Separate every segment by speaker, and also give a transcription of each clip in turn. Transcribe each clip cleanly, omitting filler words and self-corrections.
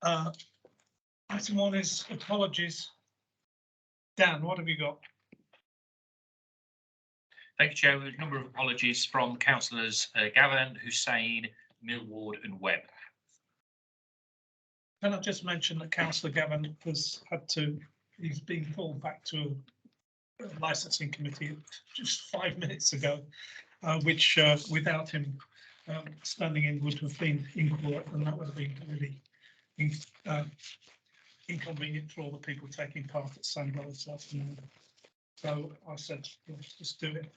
Speaker 1: Item 1 is apologies. Dan, what have you got?
Speaker 2: Thank you, Chair. A number of apologies from councillors Gavin, Hussain, Millward and Webb.
Speaker 1: Can I just mention that Councillor Gavin has he's been called back to a licensing committee just 5 minutes ago, which without him standing in would have been in court, and that would have been really inconvenient for all the people taking part at Sandwell this afternoon. So I said, let's just do it.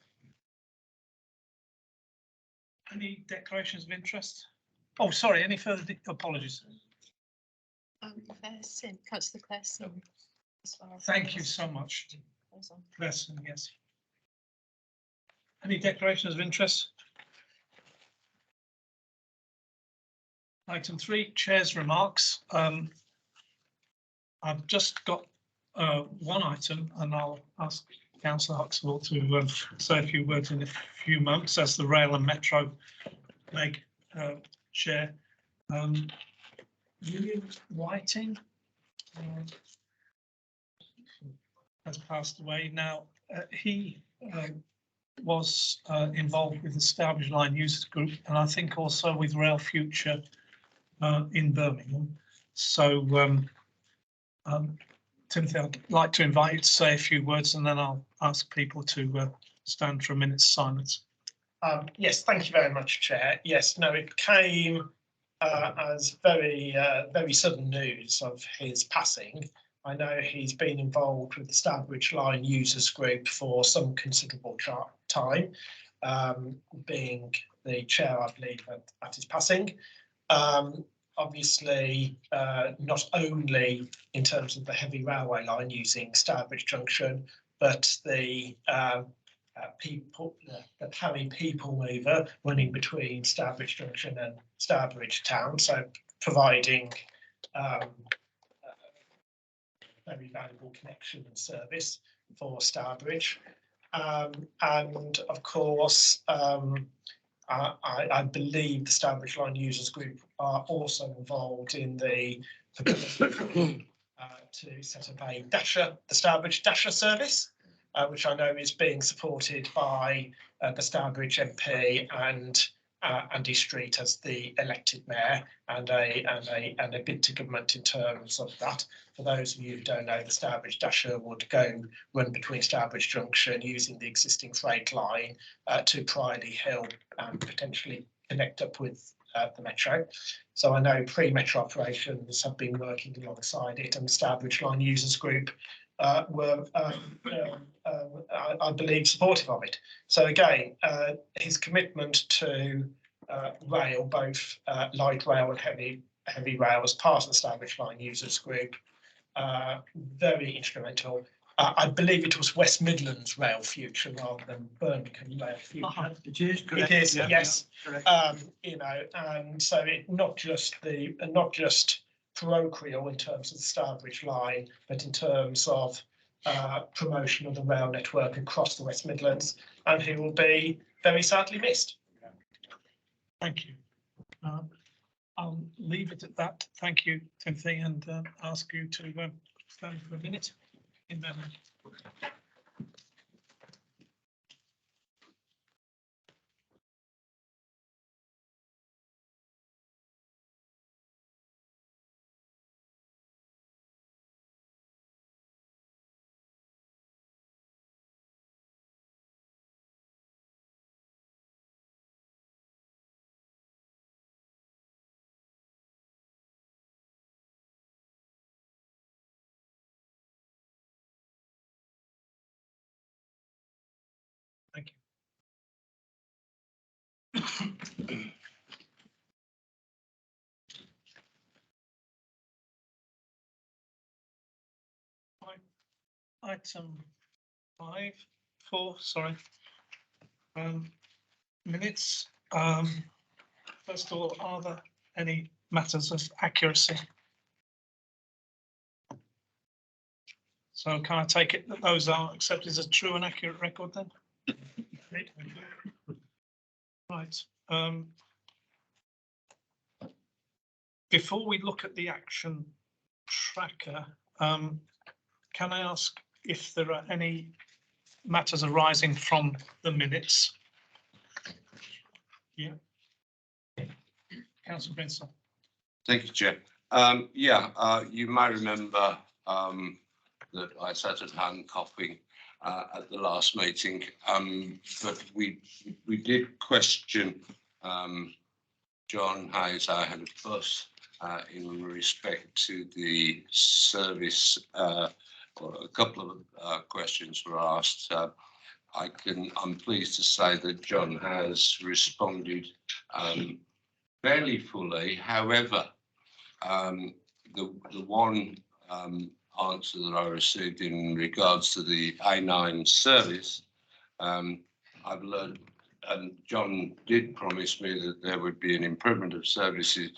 Speaker 1: Any declarations of interest? Oh, sorry, any further apologies?
Speaker 3: Claire Sim, Councillor Claire Sim.
Speaker 1: Thank you so much. Claire Sim, yes. Any declarations of interest? Item 3, Chair's remarks. I've just got one item, and I'll ask Councillor Huxtable to say a few words in a few moments as the Rail and Metro Meg Chair. William Whiting has passed away. Now, he was involved with the Stourbridge Line Users Group, and I think also with Rail Future in Birmingham. So, Timothy, I'd like to invite you to say a few words, and then I'll ask people to stand for a minute's silence.
Speaker 4: Yes, thank you very much, Chair. Yes, no, it came as very sudden news of his passing. I know he's been involved with the Stourbridge Line Users Group for some considerable time, being the chair, I believe, at his passing. Obviously, not only in terms of the heavy railway line using Stourbridge Junction, but the Harry people mover running between Stourbridge Junction and Stourbridge Town, so providing very valuable connection and service for Stourbridge. And of course, I believe the Stourbridge Line Users Group are also involved in the to set up a Dasher, the Stourbridge Dasher service, which I know is being supported by the Stourbridge MP and Andy Street as the elected mayor, and a bid to government in terms of that. For those of you who don't know, the Stourbridge Dasher would run between Stourbridge Junction using the existing freight line to Pridey Hill and potentially connect up with the Metro. So I know pre-Metro operations have been working alongside it, and the Stourbridge Line Users Group were, I believe, supportive of it. So again, his commitment to rail, both light rail and heavy rail, as part of the Stourbridge Line Users Group, very instrumental. I believe it was West Midlands Rail Future rather than Birmingham Rail Future.
Speaker 1: It is correct.
Speaker 4: It is,
Speaker 1: yeah,
Speaker 4: yes.
Speaker 1: Yeah,
Speaker 4: you know, and so it not just parochial in terms of the Stourbridge line, but in terms of promotion of the rail network across the West Midlands, and he will be very sadly missed.
Speaker 1: Thank you. I'll leave it at that. Thank you, Timothy, and ask you to stand for a minute in memory. Thank you. Item 4, sorry. Minutes. First of all, are there any matters of accuracy? So can I take it that those are accepted as a true and accurate record then? Right. before we look at the action tracker, can I ask if there are any matters arising from the minutes? Yeah. Councillor Brinson.
Speaker 5: Thank you, Chair. You may remember that I sat at hand coughing at the last meeting, but we did question John Hayes, our head of bus, in respect to the service. A couple of questions were asked. I'm pleased to say that John has responded fairly fully. However, the one answer that I received in regards to the A9 service, I've learned, and John did promise me that there would be an improvement of services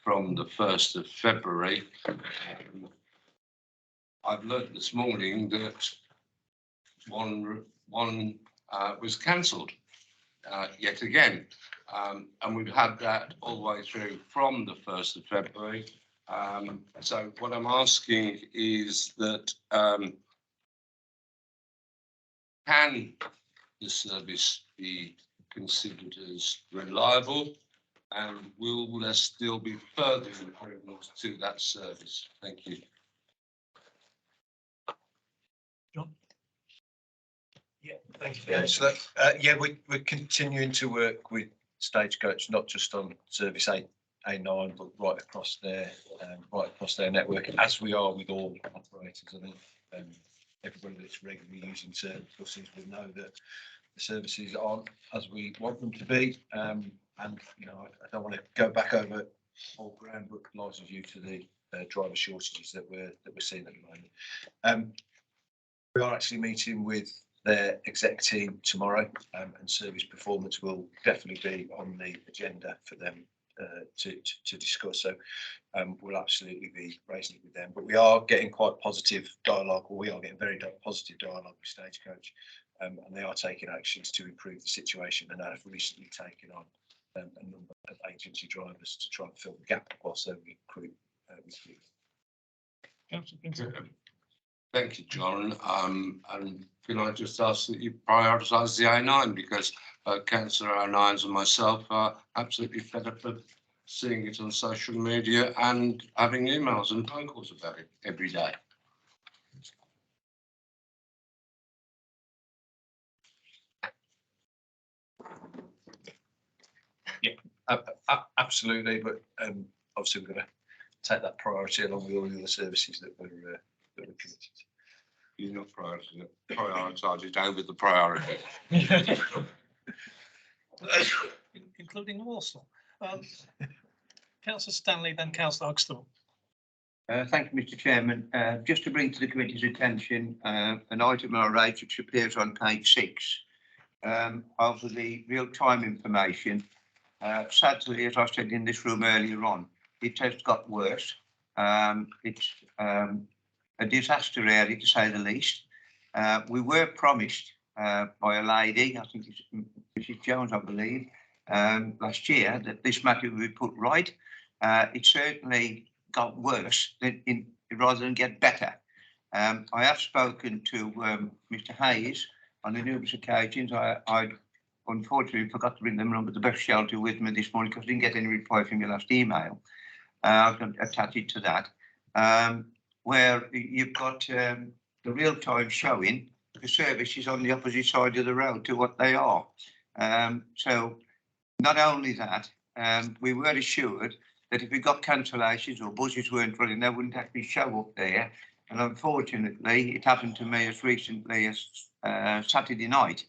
Speaker 5: from the 1st of February. I've learned this morning that one was cancelled yet again. And we've had that all the way through from the 1st of February. So what I'm asking is that can the service be considered as reliable, and will there still be further improvements to that service? Thank you.
Speaker 1: John?
Speaker 6: Yeah, thank you. So we're continuing to work with Stagecoach, not just on service A9, but right across their network, as we are with all operators. I think everybody that's regularly using service buses will know that the services aren't as we want them to be. And you know, I don't want to go back over all ground, but largely due to the driver shortages that we're seeing at the moment. We are actually meeting with their exec team tomorrow, and service performance will definitely be on the agenda for them to discuss. So we'll absolutely be raising it with them. But we are getting quite positive dialogue, or we are getting very positive dialogue with Stagecoach, and they are taking actions to improve the situation, and have recently taken on a number of agency drivers to try and fill the gap whilst they recruit.
Speaker 5: Thank you, John. And can I just ask that you prioritise the A9, because Councillor A9s and myself are absolutely fed up of seeing it on social media and having emails and phone calls about it every day.
Speaker 6: Yeah, absolutely. But obviously, we're going to take that priority along with all the other services that we're committed to.
Speaker 5: You're not prioritise it over the priority.
Speaker 1: Including Walsall. Councillor Stanley, then Councillor Huxtable.
Speaker 7: Thank you, Mr. Chairman. Just to bring to the committee's attention an item I raised which appears on page 6 of the real-time information. Sadly, as I said in this room earlier on, it has got worse. It's a disaster area, to say the least. We were promised by a lady, I think it's Mrs. Jones, I believe, last year, that this matter would be put right. It certainly got worse rather than get better. I have spoken to Mr. Hayes on numerous occasions. I unfortunately forgot to bring the number of the bus shelter with me this morning because I didn't get any reply from your last email. I can attach it to that. Where you've got the real time showing the services on the opposite side of the road to what they are. So not only that, we were assured that if we got cancellations or buses weren't running, they wouldn't actually show up there. And unfortunately, it happened to me as recently as Saturday night,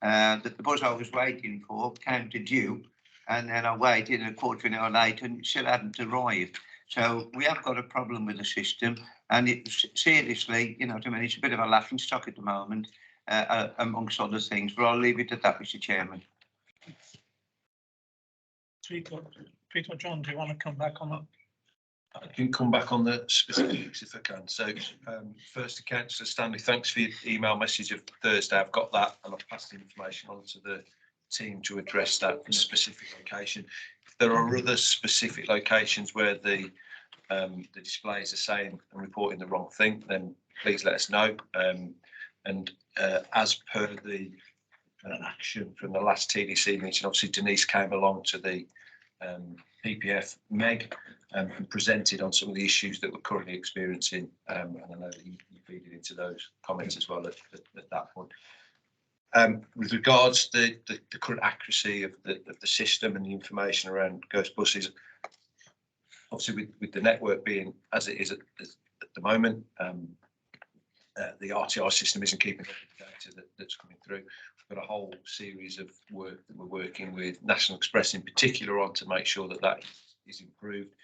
Speaker 7: that the bus I was waiting for came to due, and then I waited a quarter of an hour later and it still hadn't arrived. So we have got a problem with the system, and it's seriously, you know what I mean, it's a bit of a laughing stock at the moment, amongst other things, but I'll leave it at that, Mr. Chairman.
Speaker 1: Peter, John, do you want to come back on that?
Speaker 6: I can come back on the specifics if I can. So first to Councillor Stanley, thanks for your email message of Thursday. I've got that and I've passed the information on to the team to address that specific location. there are other specific locations where the displays are saying and reporting the wrong thing, then please let us know. And as per the action from the last TDC meeting, obviously Denise came along to the PPF Meg and presented on some of the issues that we're currently experiencing. And I know that you feeded into those comments as well at that point. With regards to the current accuracy of the system and the information around ghost buses, obviously with the network being as it is at the moment, the RTI system isn't keeping up with the data that's coming through. We've got a whole series of work that we're working with National Express in particular on to make sure that is improved.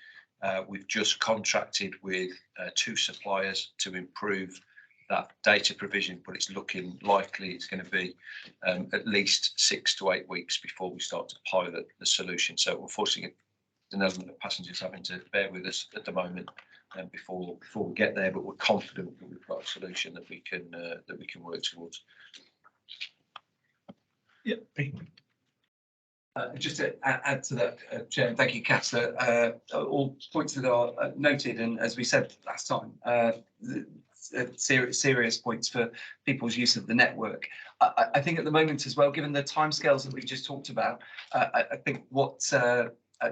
Speaker 6: We've just contracted with 2 suppliers to improve that data provision, but it's looking likely it's going to be at least 6 to 8 weeks before we start to pilot the solution. So unfortunately, the element of passengers having to bear with us at the moment before we get there, but we're confident that we've got a solution that we can work towards.
Speaker 1: Yeah.
Speaker 8: Just to add to that, Chair, and thank you, Councillor. All points that are noted, and as we said last time, serious points for people's use of the network. I think at the moment as well, given the timescales that we just talked about, I think what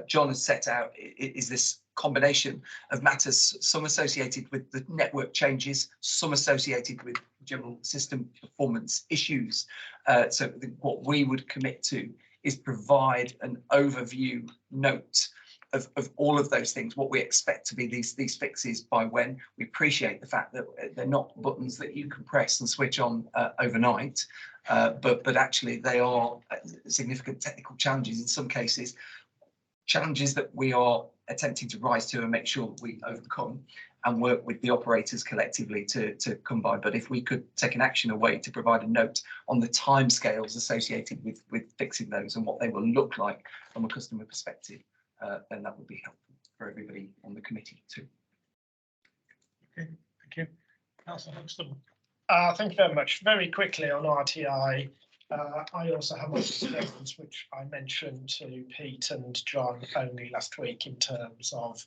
Speaker 8: John has set out is this combination of matters, some associated with the network changes, some associated with general system performance issues. So what we would commit to is provide an overview note of all of those things, what we expect to be these fixes by when. We appreciate the fact that they're not buttons that you can press and switch on overnight, but actually they are significant technical challenges in some cases, challenges that we are attempting to rise to and make sure we overcome and work with the operators collectively to come by. But if we could take an action away to provide a note on the timescales associated with fixing those and what they will look like from a customer perspective, then that would be helpful for everybody on the committee too.
Speaker 1: Okay, thank you. Councillor Huxtable.
Speaker 4: Thank you very much. Very quickly on RTI, I also have my concerns, which I mentioned to Pete and John only last week in terms of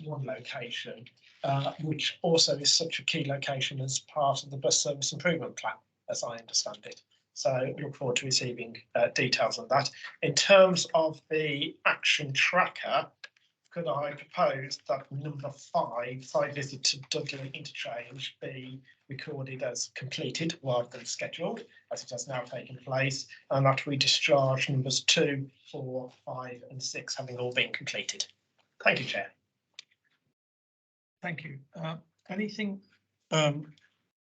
Speaker 4: one location, which also is such a key location as part of the bus service improvement plan, as I understand it. So look forward to receiving details on that. In terms of the action tracker, could I propose that number 5, site visit to Dudley interchange, be recorded as completed rather than scheduled, as it has now taken place, and that we discharge numbers 2, 4, 5 and 6 having all been completed. Thank you, Chair.
Speaker 1: Thank you. Anything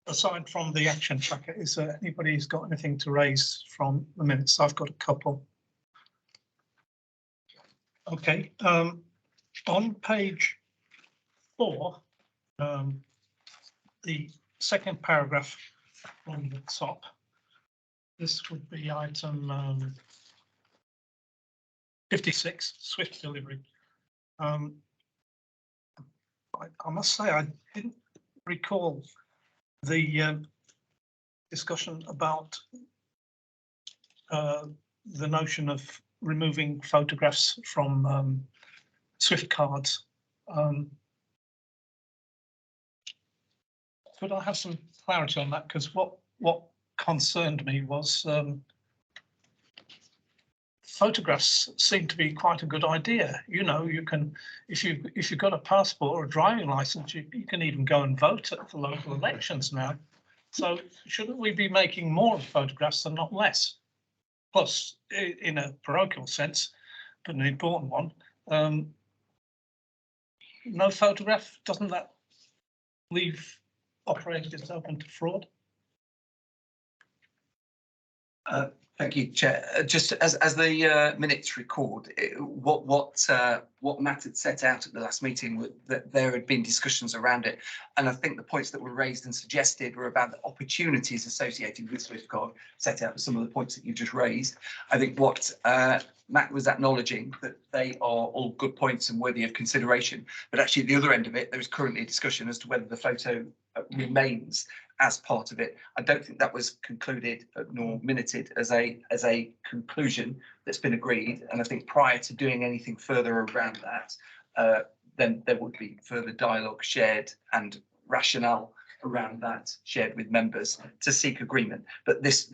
Speaker 1: aside from the action tracker, is there anybody who's got anything to raise from the minutes? I've got a couple. Okay. On page 4, the second paragraph from the top, this would be item 56, swift delivery. I must say I didn't recall the discussion about the notion of removing photographs from Swift cards. Could I have some clarity on that? Because what concerned me was photographs seem to be quite a good idea. You know, you can, if you've got a passport or a driving license, you can even go and vote at the local elections now. So shouldn't we be making more photographs and not less? Plus, in a parochial sense, but an important one, no photograph, doesn't that leave operators open to fraud?
Speaker 8: Thank you, Chair. Just as the minutes record, what Matt had set out at the last meeting was that there had been discussions around it, and I think the points that were raised and suggested were about the opportunities associated with SwiftCard, set out some of the points that you just raised. I think what Matt was acknowledging that they are all good points and worthy of consideration, but actually at the other end of it, there is currently a discussion as to whether the photo remains as part of it. I don't think that was concluded nor minuted as a conclusion that's been agreed. And I think prior to doing anything further around that, then there would be further dialogue shared and rationale around that shared with members to seek agreement. But this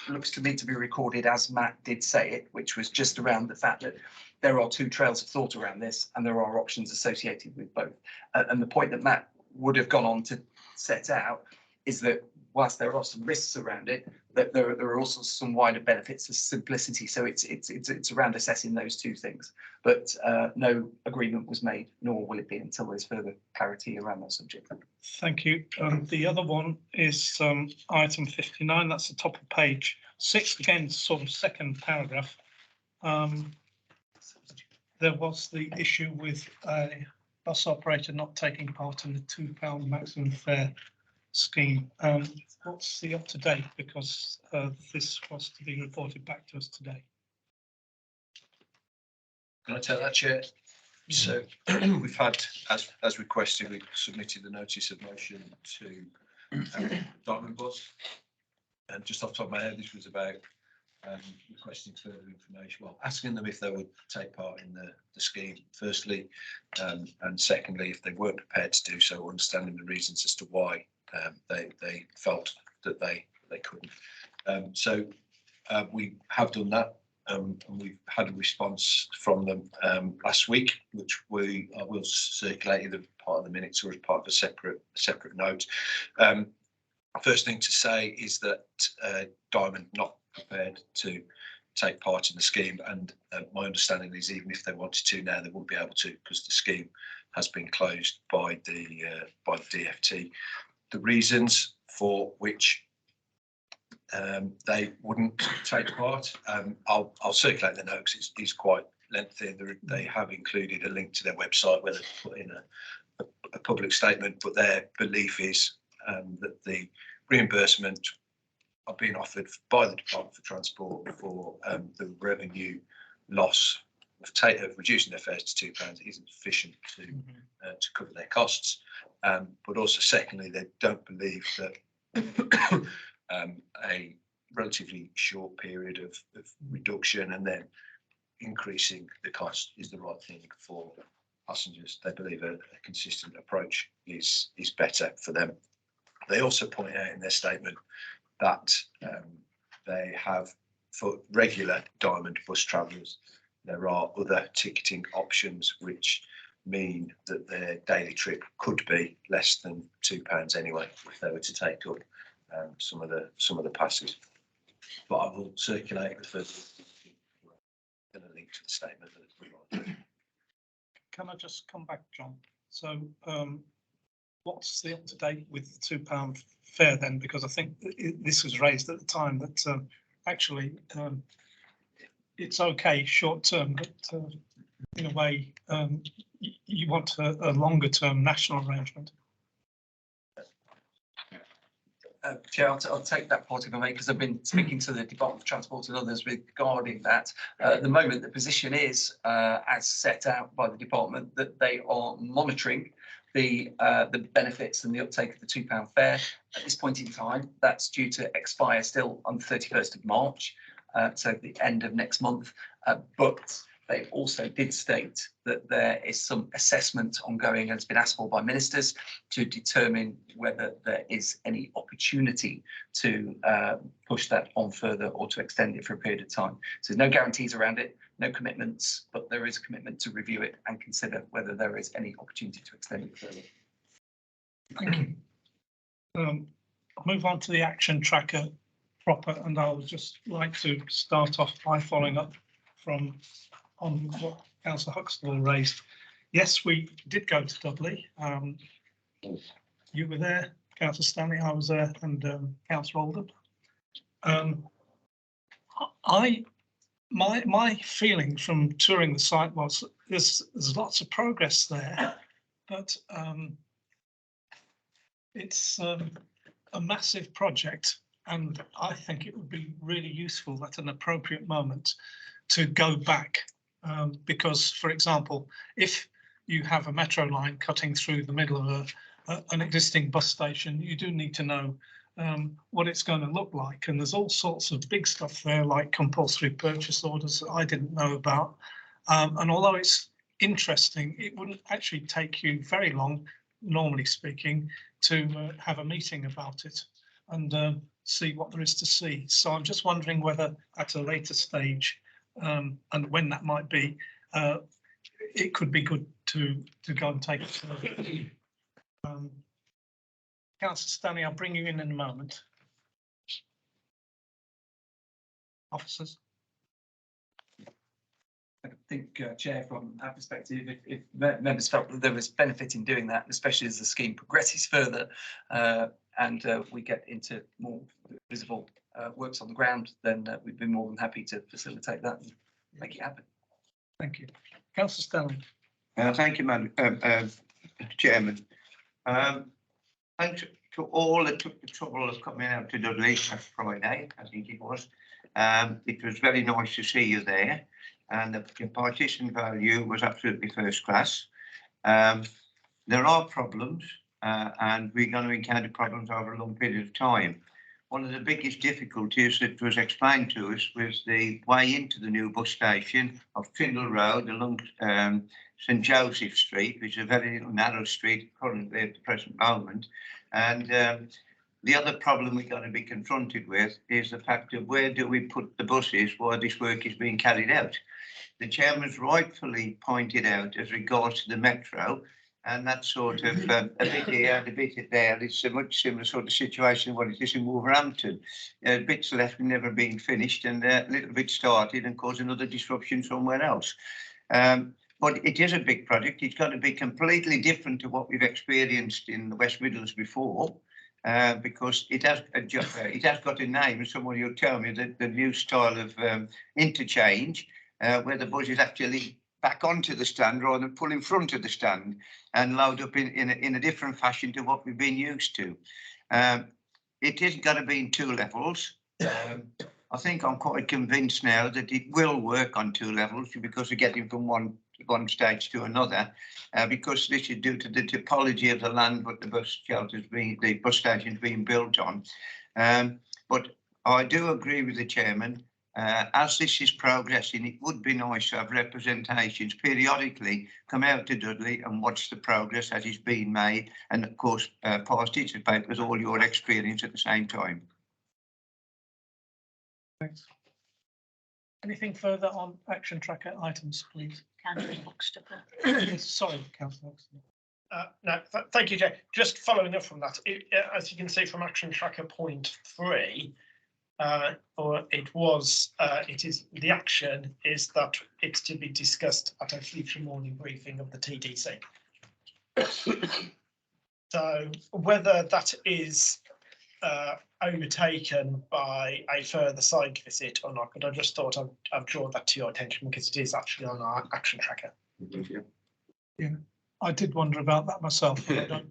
Speaker 8: looks to me to be recorded as Matt did say it, which was just around the fact that there are two trails of thought around this and there are options associated with both. And the point that Matt would have gone on to set out is that whilst there are some risks around it, that there are also some wider benefits of simplicity. So it's around assessing those two things. But no agreement was made, nor will it be until there's further clarity around that subject.
Speaker 1: Thank you. The other one is item 59. That's the top of page 6. Again, sort of second paragraph. There was the issue with a bus operator not taking part in the £2 maximum fare scheme. What's the up to date? Because this was to be reported back to us today.
Speaker 6: Can I take that, Chair? So we've had, as requested, we submitted the notice of motion to Diamond Bus. And just off the top of my head, this was about requesting further information, well, asking them if they would take part in the scheme, firstly, and secondly, if they weren't prepared to do so, understanding the reasons as to why they felt that they couldn't. So we have done that. And we've had a response from them last week, which I will circulate either part of the minutes or as part of a separate note. First thing to say is that Diamond not prepared to take part in the scheme, and my understanding is even if they wanted to now, they wouldn't be able to because the scheme has been closed by the DFT. The reasons for which they wouldn't take part, I'll circulate the notes. It's quite lengthy. They have included a link to their website where they put in a public statement, but their belief is that the reimbursement are being offered by the Department for Transport for the revenue loss of reducing their fares to £2 isn't sufficient to cover their costs. But also, secondly, they don't believe that a relatively short period of reduction and then increasing the cost is the right thing for passengers. They believe a consistent approach is better for them. They also point out in their statement that they have, for regular Diamond bus travellers, there are other ticketing options which mean that their daily trip could be less than £2 anyway if they were to take up some of the passes. But I will circulate the first and a link to the statement that it's provided.
Speaker 1: Can I just come back, John? So what's the up to date with the £2 fare then? Because I think this was raised at the time that actually it's okay short term, but in a way you want a longer term national arrangement.
Speaker 8: Chair, I'll take that part if I may, because I've been speaking to the Department of Transport and others regarding that. At the moment, the position is, as set out by the department, that they are monitoring the benefits and the uptake of the £2 fare. At this point in time, that's due to expire still on the 31st of March, so the end of next month. But they also did state that there is some assessment ongoing and has been asked for by ministers to determine whether there is any opportunity to push that on further or to extend it for a period of time. So there's no guarantees around it, no commitments, but there is a commitment to review it and consider whether there is any opportunity to extend it further.
Speaker 1: Thank you. I'll move on to the action tracker proper, and I would just like to start off by following up on what Councillor Huxtable raised. Yes, we did go to Dudley. You were there, Councillor Stanley, I was there, and Councillor Oldham. My feeling from touring the site was there's lots of progress there, but it's a massive project, and I think it would be really useful at an appropriate moment to go back. Because, for example, if you have a metro line cutting through the middle of an existing bus station, you do need to know what it's going to look like. And there's all sorts of big stuff there, like compulsory purchase orders that I didn't know about. And although it's interesting, it wouldn't actually take you very long, normally speaking, to have a meeting about it and see what there is to see. So I'm just wondering whether at a later stage, and when that might be, it could be good to go and take it further. Councillor Stanley, I'll bring you in a moment. Officers.
Speaker 8: I think, Chair, from our perspective, if members felt that there was benefit in doing that, especially as the scheme progresses further and we get into more visible works on the ground, then we'd be more than happy to facilitate that and make it happen.
Speaker 1: Thank you. Councillor Stanley.
Speaker 7: Thank you, Madam Chairman. Thanks to all that took the trouble of coming out to Dudley last Friday, I think it was. It was very nice to see you there, and the partition value was absolutely first class. There are problems, and we're going to encounter problems over a long period of time. One of the biggest difficulties that was explained to us was the way into the new bus station of Trindle Road along St Joseph Street, which is a very narrow street currently at the present moment. And the other problem we're going to be confronted with is the fact of where do we put the buses while this work is being carried out. The chairman's rightfully pointed out as regards to the metro, and that sort of a bit here and a bit there. It's a much similar sort of situation what it is in Wolverhampton. Bits left never being finished, and a little bit started and caused another disruption somewhere else. But it is a big project. It's going to be completely different to what we've experienced in the West Midlands before, because it has got a name, and someone will tell me that the new style of interchange, where the bus is actually back onto the stand rather than pull in front of the stand and load up in a different fashion to what we've been used to. It isn't going to be in 2 levels. I think I'm quite convinced now that it will work on 2 levels because we're getting from one stage to another, because this is due to the topology of the land what the bus station is being built on. But I do agree with the chairman. As this is progressing, it would be nice to have representations periodically come out to Dudley and watch the progress as it's being made, and of course participate with all your experience at the same time.
Speaker 1: Thanks. Anything further on action tracker items, please?
Speaker 3: Councillor Huxtable.
Speaker 1: Yes, sorry, Councillor.
Speaker 4: No, thank you, Jay. Just following up from that, as you can see from action tracker point 3, the action is that it's to be discussed at a future morning briefing of the TDC. So whether that is overtaken by a further site visit or not, but I just thought I'd draw that to your attention because it is actually on our action tracker.
Speaker 1: Yeah, I did wonder about that myself, but I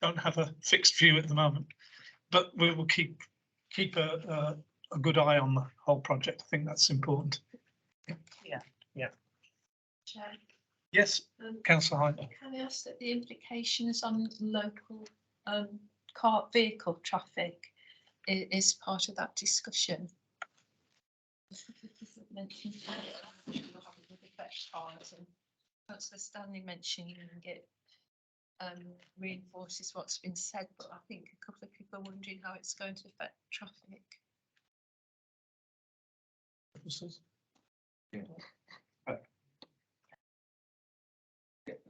Speaker 1: don't have a fixed view at the moment. But we will keep a good eye on the whole project. I think that's important.
Speaker 4: Yeah.
Speaker 3: Chair,
Speaker 1: Yes, Councillor Hyde.
Speaker 3: can I ask that the implications on local vehicle traffic is part of that discussion? Councillor Stanley mentioning it reinforces what's been said, but I think a couple of people are wondering how it's going to affect traffic.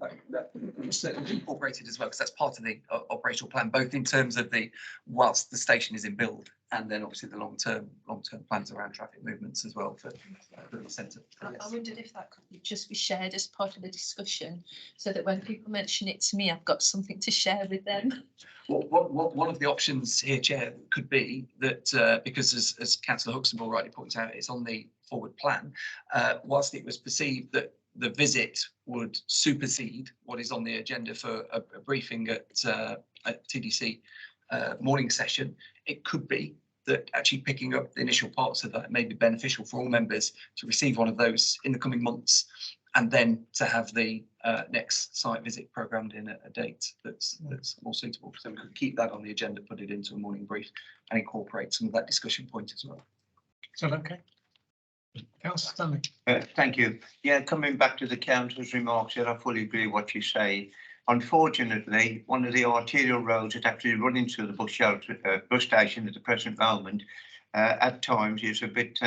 Speaker 8: That's certainly incorporated as well, because that's part of the operational plan, both in terms of whilst the station is in build, and then obviously the long-term plans around traffic movements as well for the centre.
Speaker 3: I wondered if that could just be shared as part of the discussion, so that when people mention it to me, I've got something to share with them.
Speaker 8: One of the options here, Chair, could be that because as Councillor Huxtable rightly points out, it's on the forward plan, whilst it was perceived that the visit would supersede what is on the agenda for a briefing at TDC morning session, it could be that actually picking up the initial parts of that may be beneficial for all members to receive one of those in the coming months, and then to have the next site visit programmed in at a date that's more suitable. So we could keep that on the agenda, put it into a morning brief and incorporate some of that discussion point as well.
Speaker 1: Is that okay? Councillor Stanley.
Speaker 7: Thank you. Yeah, coming back to the councillor's remarks here, I fully agree what you say. Unfortunately, one of the arterial roads that actually run into the bus shelter, bus station at the present moment, at times is a bit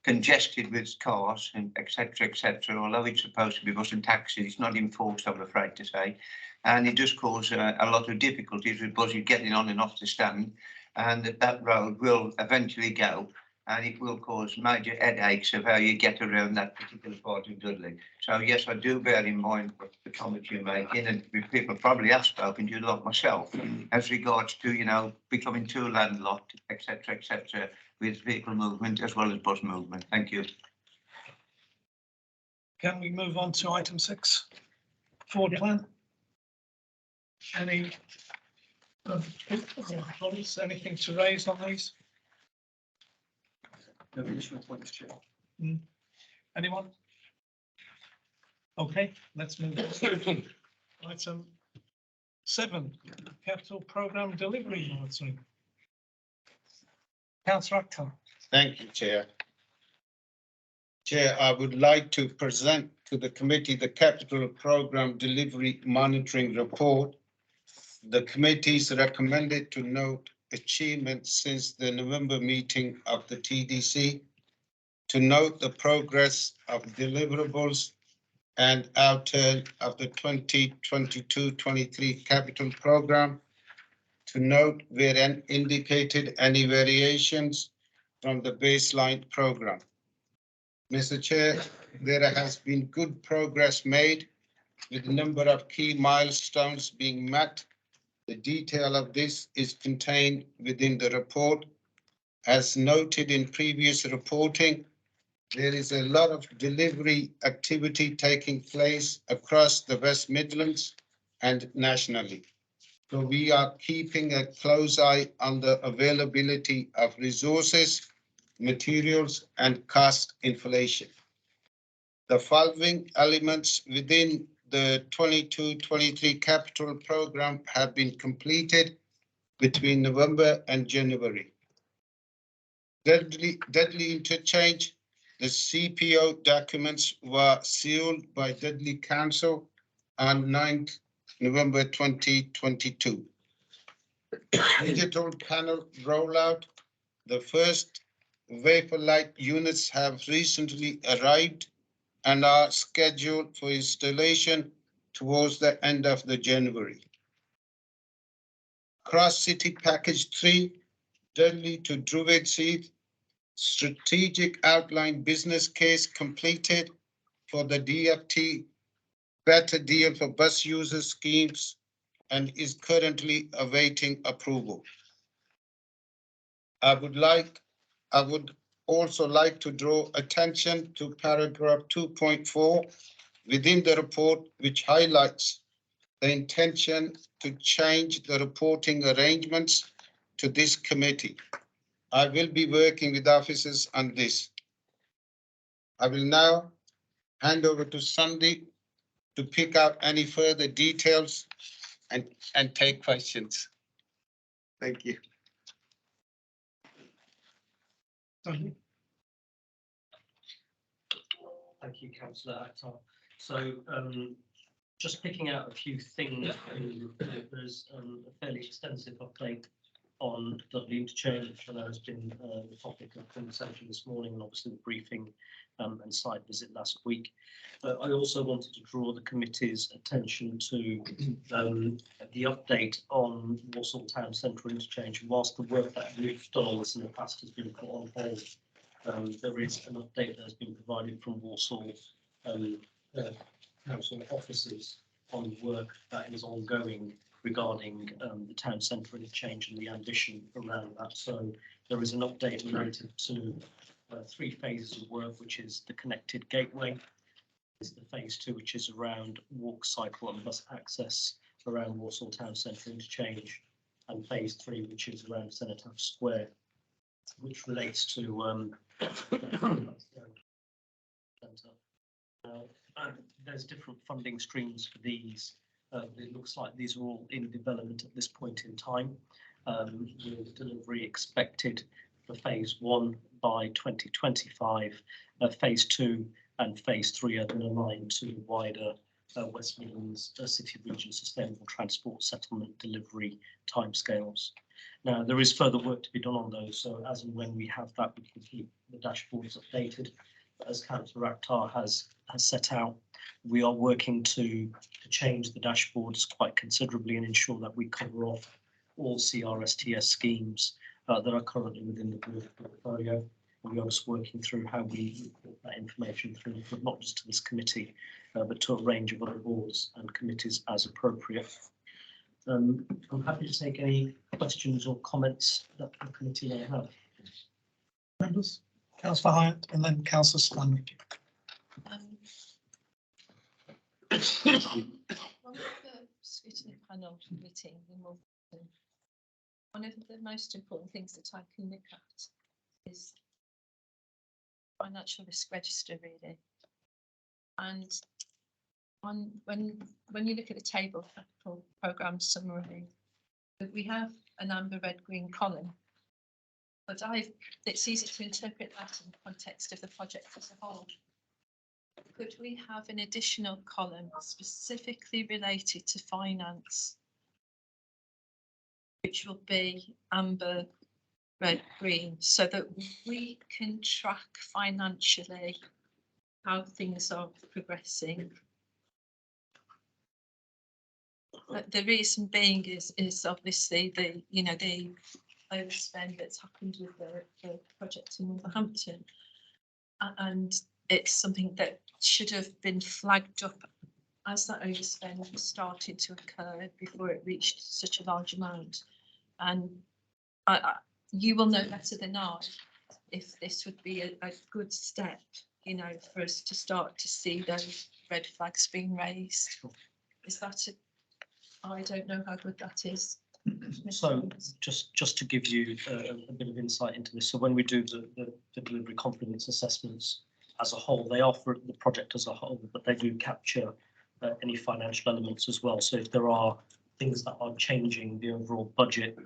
Speaker 7: congested with cars and etc. Although it's supposed to be bus and taxi, it's not enforced, I'm afraid to say, and it does cause a lot of difficulties with buses getting on and off the stand, and that road will eventually go. And it will cause major headaches of how you get around that particular part of Dudley. So yes, I do bear in mind what the comments you're making, and people probably have spoken to you like myself as regards to, you know, becoming too landlocked, etc., with vehicle movement as well as bus movement. Thank you.
Speaker 1: Can we move on to item 6? Forward plan. Any colleagues, anything to raise on these?
Speaker 8: No additional points, Chair.
Speaker 1: Anyone? Okay, let's move on. Item 7, capital programme delivery monitoring. Councillor Akhtar.
Speaker 9: Thank you, Chair. Chair, I would like to present to the committee the capital programme delivery monitoring report. The committee is recommended to note achievements since the November meeting of the TDC, to note the progress of deliverables and outturn of the 2022-23 capital programme, to note where indicated any variations from the baseline programme. Mr. Chair, there has been good progress made with a number of key milestones being met. The detail of this is contained within the report. As noted in previous reporting, there is a lot of delivery activity taking place across the West Midlands and nationally. So we are keeping a close eye on the availability of resources, materials, and cost inflation. The following elements within the 22-23 capital programme have been completed between November and January. Dudley Interchange, the CPO documents were sealed by Dudley Council on 9th November 2022. Digital panel rollout, the first vapor light units have recently arrived and are scheduled for installation towards the end of the January. Cross City Package 3, Dudley to Druidsheath, strategic outline business case completed for the DFT better deal for bus user schemes and is currently awaiting approval. I would also like to draw attention to paragraph 2.4 within the report, which highlights the intention to change the reporting arrangements to this committee. I will be working with officers on this. I will now hand over to Sandy to pick out any further details and take questions. Thank you.
Speaker 1: Sandy?
Speaker 10: Thank you, Councillor Akhtar. So just picking out a few things, there's a fairly extensive update on Dudley Interchange, which I know has been the topic of conversation this morning, and obviously the briefing and site visit last week. I also wanted to draw the committee's attention to the update on Walsall Town Central Interchange. Whilst the work that we've done on this in the past has been put on hold, there is an update that has been provided from Walsall council officers on the work that is ongoing regarding the town centre interchange and the ambition around that. So there is an update related to 3 phases of work, which is the connected gateway, is the phase 2, which is around walk, cycle and bus access around Walsall Town Centre interchange, and phase 3, which is around Cenotaph Square, which relates to There's different funding streams for these. It looks like these are all in development at this point in time. With delivery expected for phase 1 by 2025, phase 2 and phase 3 are then aligned to the wider West Midlands City Region Sustainable Transport Settlement delivery timescales. Now, there is further work to be done on those, so as and when we have that, we can keep the dashboards updated. But as Councillor Akhtar has set out, we are working to change the dashboards quite considerably and ensure that we cover off all CRSTS schemes that are currently within the group portfolio. And we are just working through how we report that information through, but not just to this committee, but to a range of other boards and committees as appropriate. I'm happy to take any questions or comments that the committee may have.
Speaker 1: Members, Councillor Hyatt and then Councillor Stanley.
Speaker 3: One of the scrutiny panel meeting in Wolverhampton, one of the most important things that I can look at is financial risk register, really. And when you look at the table, capital programme summary, we have an amber, red, green column, but it's easy to interpret that in the context of the project as a whole. Could we have an additional column specifically related to finance, which will be amber, red, green, so that we can track financially how things are progressing? The reason being is obviously the overspend that's happened with the project in Wolverhampton, and it's something that should have been flagged up as that overspend started to occur before it reached such a large amount. And you will know better than I if this would be a good step, for us to start to see those red flags being raised. Is that I don't know how good that is.
Speaker 10: So just to give you a bit of insight into this, so when we do the delivery confidence assessments as a whole, they are for the project as a whole, but they do capture any financial elements as well. So if there are things that are changing the overall budget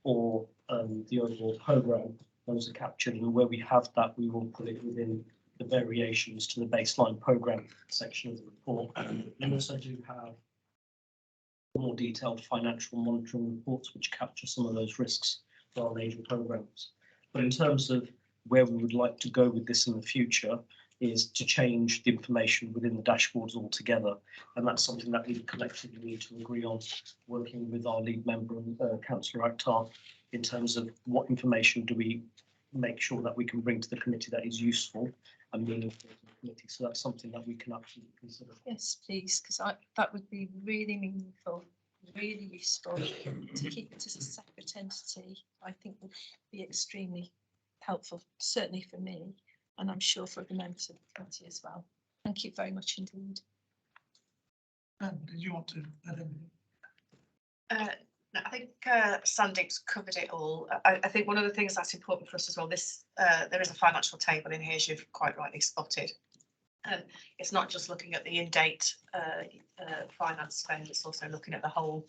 Speaker 10: or the overall programme, those are captured, and where we have that, we will put it within the variations to the baseline programme section of the report. We also do have more detailed financial monitoring reports which capture some of those risks for our major programmes. But in terms of where we would like to go with this in the future is to change the information within the dashboards altogether, and that's something that we collectively need to agree on, working with our lead member, Councillor Akhtar, in terms of what information do we make sure that we can bring to the committee that is useful and meaningful to the committee. So that's something that we can absolutely consider.
Speaker 3: Yes, please, because that would be really meaningful, really useful. To keep it as a separate entity, I think would be extremely helpful, certainly for me, and I'm sure for the members of the committee as well. Thank you very much indeed.
Speaker 1: Did you want to add anything?
Speaker 11: No, I think Sandeep's covered it all. I think one of the things that's important for us as well, there is a financial table in here, as you've quite rightly spotted. It's not just looking at the in-date finance spend, it's also looking at the whole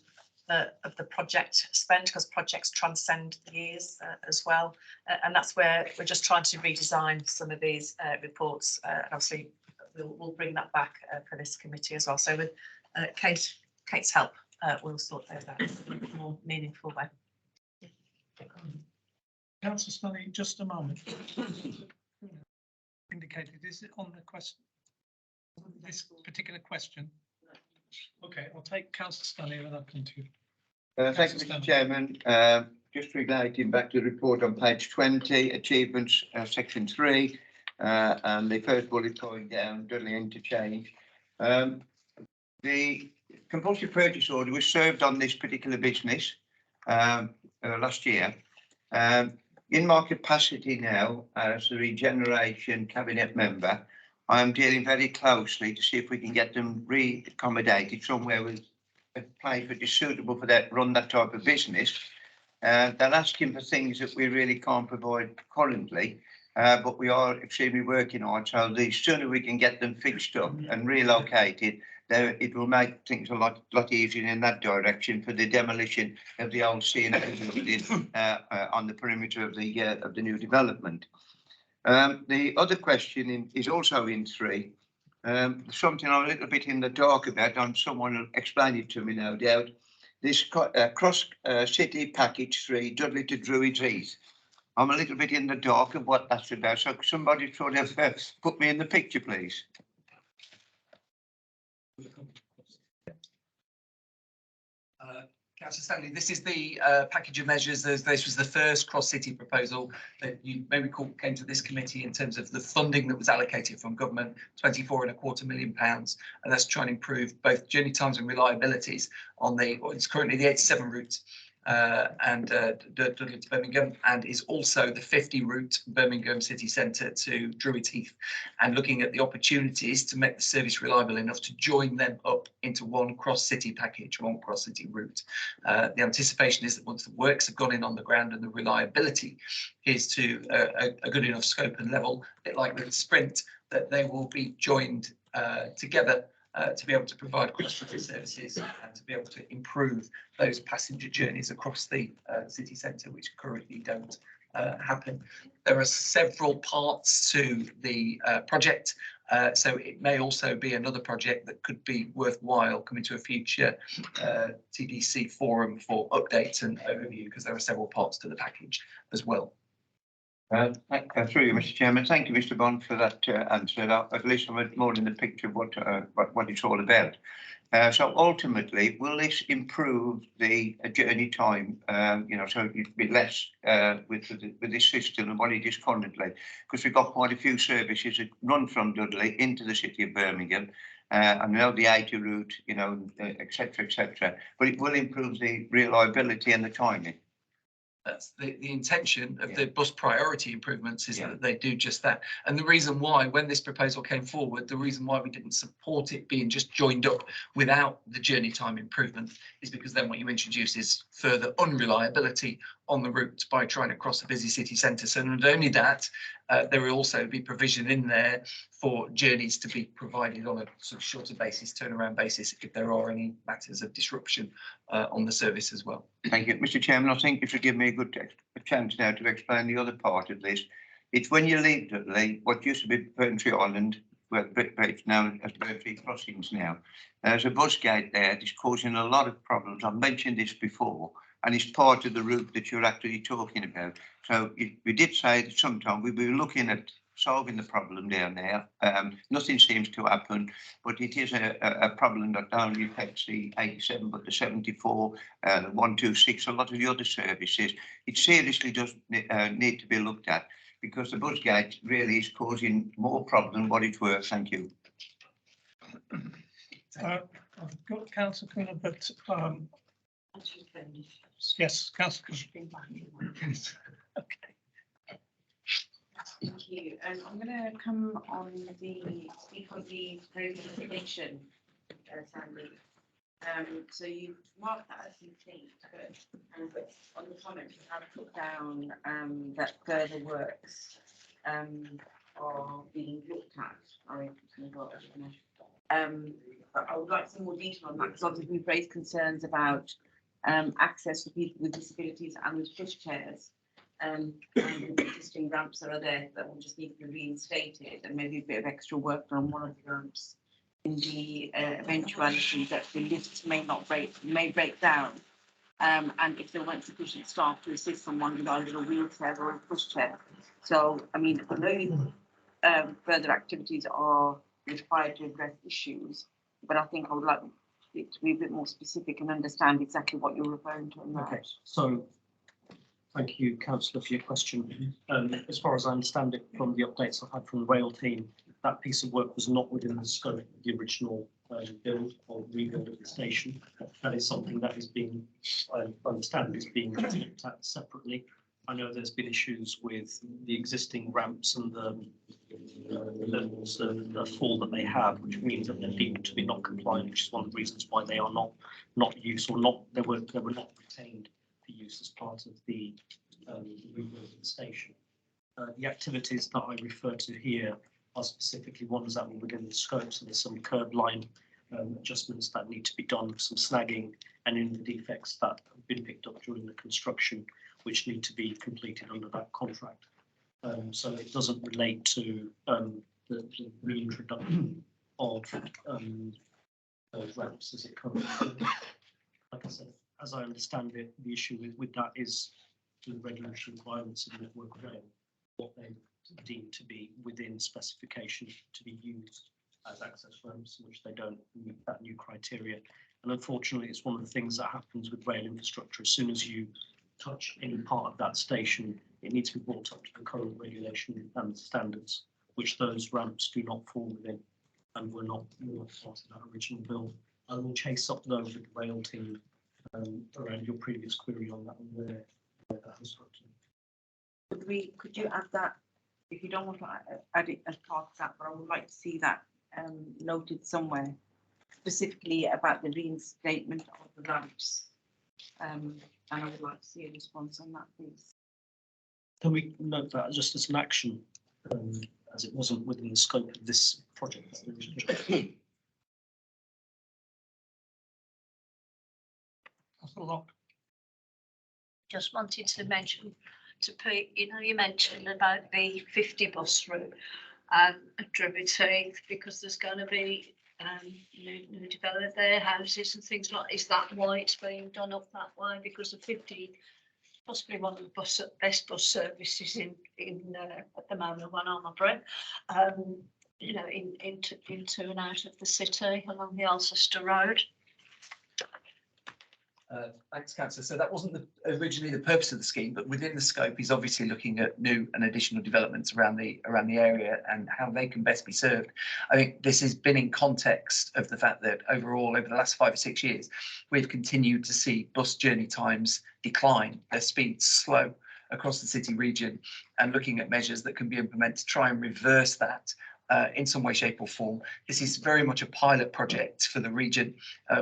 Speaker 11: of the project spend, because projects transcend the years as well. And that's where we're just trying to redesign some of these reports. And obviously, we'll bring that back for this committee as well. So with Kate's help, we'll sort those out in a more meaningful way.
Speaker 1: Councillor Stanley, just a moment. Indicated, is it on the question? This particular question? Okay, I'll take Councillor Stanley and then I'll come to you.
Speaker 7: Thank you, Mr. Chairman. Just relating back to the report on page 20, achievements, section 3, and the first bullet going down, Dudley interchange. The compulsory purchase order was served on this particular business last year. In my capacity now as a regeneration cabinet member, I am dealing very closely to see if we can get them re-accommodated somewhere with a place which is suitable for that, run that type of business. They're asking for things that we really can't provide currently. but we are extremely working on it. So the sooner we can get them fixed up and relocated, there it will make things a lot easier in that direction for the demolition of the old CNA building on the perimeter of the new development. The other question is also in 3. Something I'm a little bit in the dark about, and someone will explain it to me, no doubt. This cross city package 3, Dudley to Druids Heath. I'm a little bit in the dark of what that's about, so somebody sort of put me in the picture, please.
Speaker 8: Councillor Stanley, this is the package of measures. This was the first cross-city proposal that you may recall came to this committee in terms of the funding that was allocated from government, £24.25 million, and that's trying to improve both journey times and reliabilities on it's currently the 87 route and Dudley to Birmingham, and is also the 50 route Birmingham city centre to Druids Heath, and looking at the opportunities to make the service reliable enough to join them up into one cross-city package, one cross-city route. The anticipation is that once the works have gone in on the ground and the reliability is to a good enough scope and level, a bit like with the Sprint, that they will be joined together to be able to provide cross-city services and to be able to improve those passenger journeys across the city centre, which currently don't happen. There are several parts to the project, so it may also be another project that could be worthwhile coming to a future TDC forum for updates and overview, because there are several parts to the package as well.
Speaker 7: Through you, Mr. Chairman. Thank you, Mr. Bond, for that answer. At least I'm more in the picture of what it's all about. So ultimately, will this improve the journey time? So it'd be less with this system than what it is currently, because we've got quite a few services that run from Dudley into the city of Birmingham. I know the 80 route, etc., etc. But it will improve the reliability and the timing.
Speaker 8: That's the intention of the bus priority improvements, is that they do just that. And the reason why, when this proposal came forward, the reason why we didn't support it being just joined up without the journey time improvement is because then what you introduce is further unreliability on the route by trying to cross a busy city centre. So not only that, there will also be provision in there for journeys to be provided on a sort of shorter basis, turnaround basis, if there are any matters of disruption on the service as well.
Speaker 7: Thank you, Mr. Chairman. I think you should give me a good chance now to explain the other part of this. It's when you leave Dudley, what used to be Burntree Island, where it's known as Burntree Crossings now. There's a bus gate there that's causing a lot of problems. I've mentioned this before, and it's part of the route that you're actually talking about. So we did say that sometime we were looking at solving the problem down there. Nothing seems to happen, but it is a problem that not only affects the 87, but the 74, the 126, a lot of the other services. It seriously does need to be looked at, because the bus gate really is causing more problem than what it's worth. Thank you.
Speaker 1: I've got Councillor Cooner, but yes, Councillor Cooner. Okay.
Speaker 12: Thank you. I'm going to come on speak on the resignation, Sandy. So you marked that as complete, but on the comment you have put down that further works are being looked at. But I would like some more detail on that, because obviously we've raised concerns about access for people with disabilities and with pushchairs. And the existing ramps that are there that will just need to be reinstated, and maybe a bit of extra work on one of the ramps in the eventuality that the lifts may break down, and if there weren't sufficient staff to assist someone with either a wheelchair or a pushchair. So, I mean, although further activities are required to address issues, but I think I would like it to be a bit more specific and understand exactly what you're referring to in that.
Speaker 10: Okay, so thank you, Councillor, for your question. As far as I understand it from the updates I've had from the rail team, that piece of work was not within the scope of the original build or rebuild of the station. That is something that is being, I understand, is being looked at separately. I know there's been issues with the existing ramps and the levels of the fall that they have, which means that they're deemed to be not compliant, which is one of the reasons why they are not used, or they were not retained for use as part of the rebuild of the station. The activities that I refer to here are specifically ones that were within the scope. So there's some curb line adjustments that need to be done, some snagging and in the defects that have been picked up during the construction, which need to be completed under that contract. So it doesn't relate to the reintroduction of ramps as it currently is. Like I said, as I understand it, the issue with that is the regulatory requirements of the network rail, what they deem to be within specification to be used as access ramps, which they don't meet that new criteria. And unfortunately, it's one of the things that happens with rail infrastructure. As soon as you touch any part of that station, it needs to be brought up to the current regulation and standards, which those ramps do not fall within and were not part of that original bill. I will chase up those with the rail team around your previous query on that and where that has got to.
Speaker 12: Could you add that, if you don't want to add it as part of that, but I would like to see that noted somewhere, specifically about the reinstatement of the ramps. And I would like to see a response on that, please.
Speaker 10: Can we note that just as an action, as it wasn't within the scope of this project?
Speaker 1: That's a lot.
Speaker 13: Just wanted to mention to Pete, you mentioned about the 50 bus route at Dribberty, because there's going to be new development there, houses and things like. Is that why it's being done up that way? Because the 50, possibly one of the best bus services in at the moment, one on my brain, into and out of the city along the Alcester Road.
Speaker 8: Thanks, Councillor. So that wasn't originally the purpose of the scheme, but within the scope, he's obviously looking at new and additional developments around the area and how they can best be served. I think this has been in context of the fact that overall, over the last 5 or 6 years, we've continued to see bus journey times decline, their speeds slow across the city region, and looking at measures that can be implemented to try and reverse that. In some way, shape or form. This is very much a pilot project for the region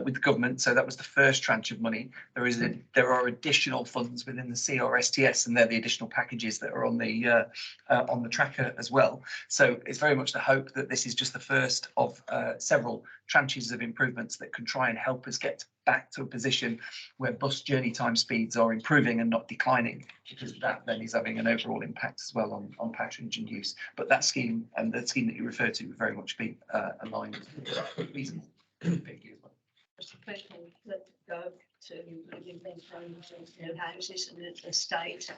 Speaker 8: with the government. So that was the first tranche of money. There are additional funds within the CRSTS, and they're the additional packages that are on the tracker as well. So it's very much the hope that this is just the first of several tranches of improvements that can try and help us get back to a position where bus journey time speeds are improving and not declining, because that then is having an overall impact as well on patronage and use. But that scheme and the scheme that you refer to would very much be aligned with reasons. Thank you.
Speaker 13: Just a question that go to living homes and houses and the estate,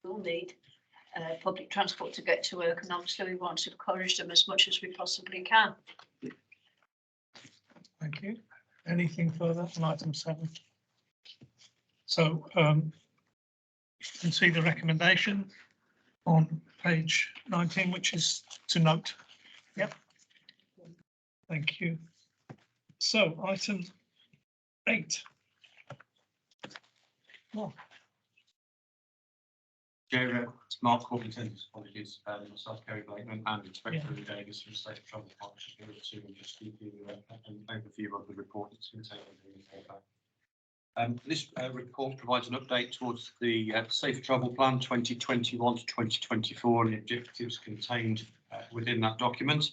Speaker 13: we'll need public transport to get to work, and obviously we want to encourage them as much as we possibly can.
Speaker 1: Thank you. Anything further on item 7? So you can see the recommendation on page 19, which is to note. Yep. Thank you. So item 8. Oh.
Speaker 14: Chair, it's Mark Corbington, apologies, myself, Kerry Blakeman, and Inspector Davis from the State of Travel Partnership here to just give you an overview of the report that's been taken in the paper. This report provides an update towards the Safer Travel Plan 2021 to 2024 and the objectives contained within that document.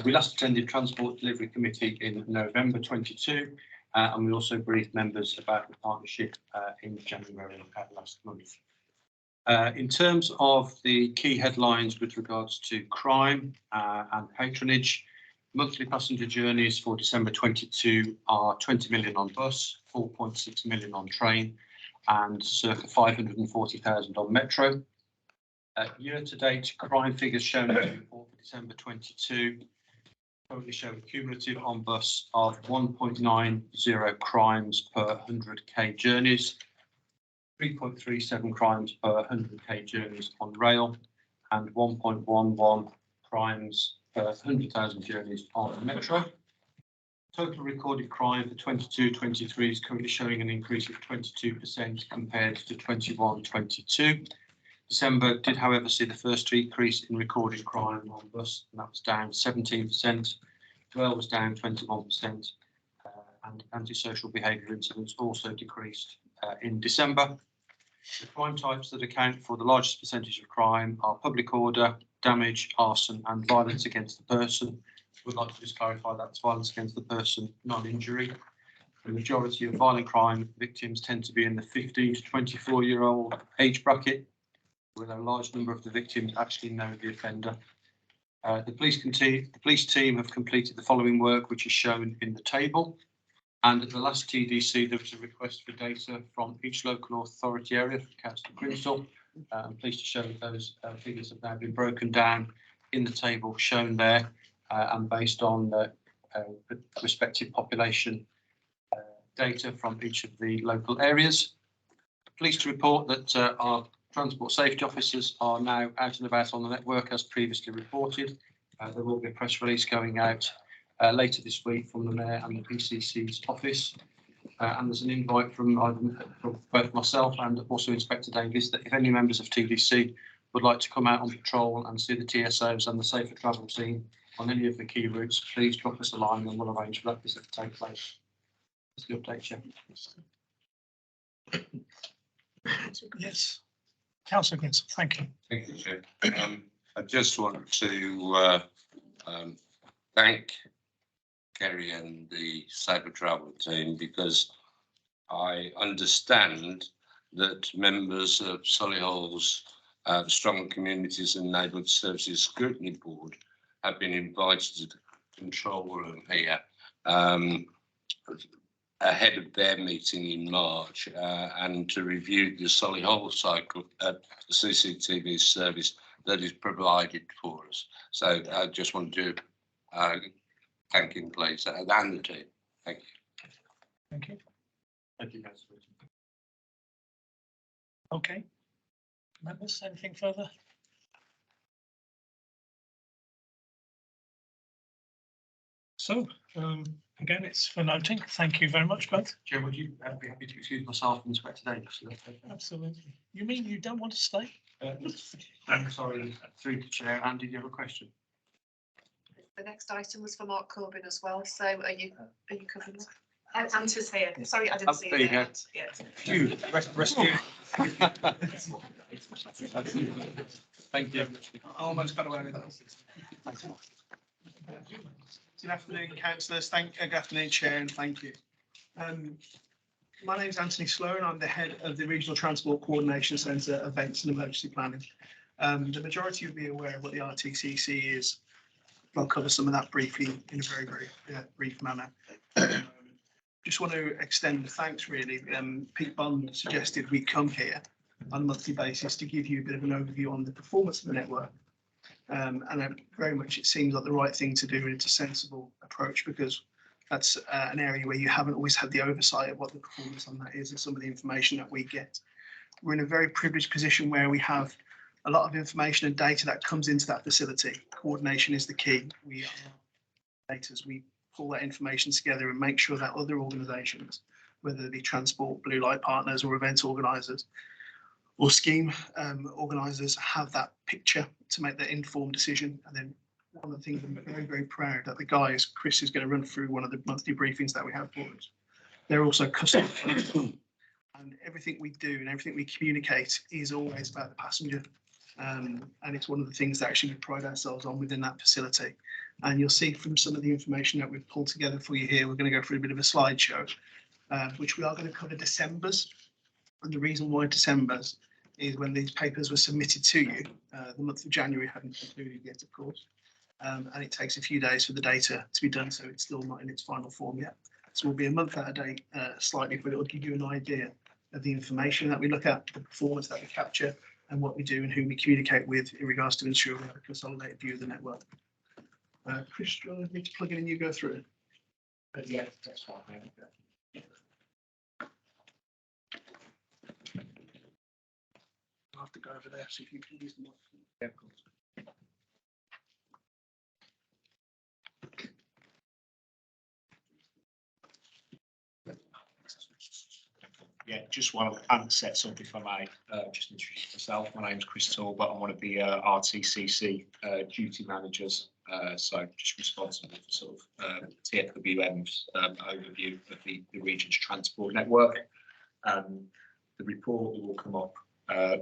Speaker 14: We last attended Transport Delivery Committee in November 22, and we also briefed members about the partnership in January last month. In terms of the key headlines with regards to crime and patronage, monthly passenger journeys for December 22 are 20 million on bus, 4.6 million on train, and circa 540,000 on metro. Year-to-date crime figures shown in the report for December 22 currently show a cumulative on bus of 1.90 crimes per 100k journeys, 3.37 crimes per 100k journeys on rail, and 1.11 crimes per 100,000 journeys on metro. Total recorded crime for 22-23 is currently showing an increase of 22% compared to 21-22. December did, however, see the first decrease in recorded crime on bus, and that was down 17%. Rail was down 21%, and antisocial behaviour incidents also decreased in December. The crime types that account for the largest percentage of crime are public order, damage, arson and violence against the person. We'd like to just clarify that's violence against the person, not injury. The majority of violent crime victims tend to be in the 15 to 24-year-old age bracket, with a large number of the victims actually know the offender. The police team have completed the following work, which is shown in the table. And at the last TDC, there was a request for data from each local authority area from Councillor Grimsall. I'm pleased to show that those figures have now been broken down in the table shown there and based on the respective population data from each of the local areas. Pleased to report that our transport safety officers are now out and about on the network as previously reported. There will be a press release going out later this week from the Mayor and the PCC's office. And there's an invite from both myself and also Inspector Davis that if any members of TDC would like to come out on patrol and see the TSOs and the safer travel team on any of the key routes, please drop us a line and we'll arrange for that visit to take place. That's the update, Chair.
Speaker 1: Yes. Councillor Grimsall, thank you.
Speaker 5: Thank you, Chair. I just want to thank Kerry and the Safer Travel team because I understand that members of Solihull's Strong Communities and Neighbourhood Services Scrutiny Board have been invited to the control room here ahead of their meeting in March and to review the Solihull cycle CCTV service that is provided for us. So I just want to thank him, please, and the team. Thank you.
Speaker 1: Thank you.
Speaker 14: Thank you, Councillor.
Speaker 1: Okay. Members, anything further? So, again, it's for noting. Thank you very much, both.
Speaker 14: Chair, would you be happy to excuse myself and Inspector Davis?
Speaker 1: Absolutely. You mean you don't want to stay?
Speaker 14: I'm sorry, through the Chair. Andy, do you have a question?
Speaker 11: The next item was for Mark Corbyn as well, so are you covering that? Anta's here. Sorry, I didn't see
Speaker 14: There you
Speaker 11: it.
Speaker 14: go.
Speaker 11: Yeah.
Speaker 14: Rescue. Thank you.
Speaker 15: I almost got away with that. Good afternoon, councillors. Good afternoon, Chair, and thank you. My name is Anthony Sloan. I'm the head of the Regional Transport Coordination Centre Events and Emergency Planning. The majority will be aware of what the RTCC is. I'll cover some of that briefly in a very, very brief manner. Just want to extend the thanks, really. Pete Bond suggested we come here on a monthly basis to give you a bit of an overview on the performance of the network. And very much it seems like the right thing to do, and it's a sensible approach because that's an area where you haven't always had the oversight of what the performance on that is and some of the information that we get. We're in a very privileged position where we have a lot of information and data that comes into that facility. Coordination is the key. We are data, we pull that information together and make sure that other organisations, whether they be transport, blue light partners or event organisers or scheme organisers, have that picture to make that informed decision. And then one of the things I'm very, very proud that the guys, Chris is going to run through one of the monthly briefings that we have for us. They're also customers. And everything we do and everything we communicate is always about the passenger. And it's one of the things that actually we pride ourselves on within that facility. And you'll see from some of the information that we've pulled together for you here, we're going to go through a bit of a slideshow, which we are going to cover December's. And the reason why December's is when these papers were submitted to you. The month of January hadn't concluded yet, of course. And it takes a few days for the data to be done, so it's still not in its final form yet. So we'll be a month out of date slightly, but it will give you an idea of the information that we look at, the performance that we capture, and what we do and who we communicate with in regards to ensuring we have a consolidated view of the network. Chris, do you want me to plug in and you go through it?
Speaker 10: Yeah, that's fine.
Speaker 15: I'll have to go over there, see if you can use the microphone. Yeah, of course.
Speaker 16: Yeah, just want to set up, if I may, just introduce myself. My name's Chris Talbot. I'm one of the RTCC duty managers, so just responsible for sort of TFWM's overview of the region's transport network. the report that will come up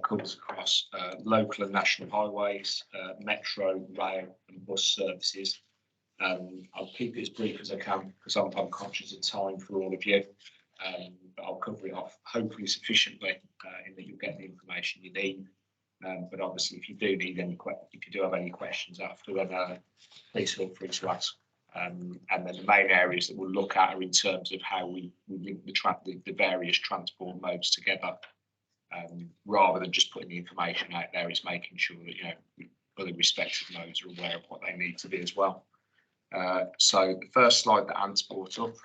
Speaker 16: covers across local and national highways, metro, rail and bus services. I'll keep it as brief as I can because I'm conscious of time for all of you. But I'll cover it off hopefully sufficiently in that you'll get the information you need. But obviously, if you do need if you do have any questions after, then please feel free to ask. And then the main areas that we'll look at are in terms of how we link the various transport modes together. Rather than just putting the information out there, it's making sure that other respective modes are aware of what they need to be as well. So the first slide that Ant's brought up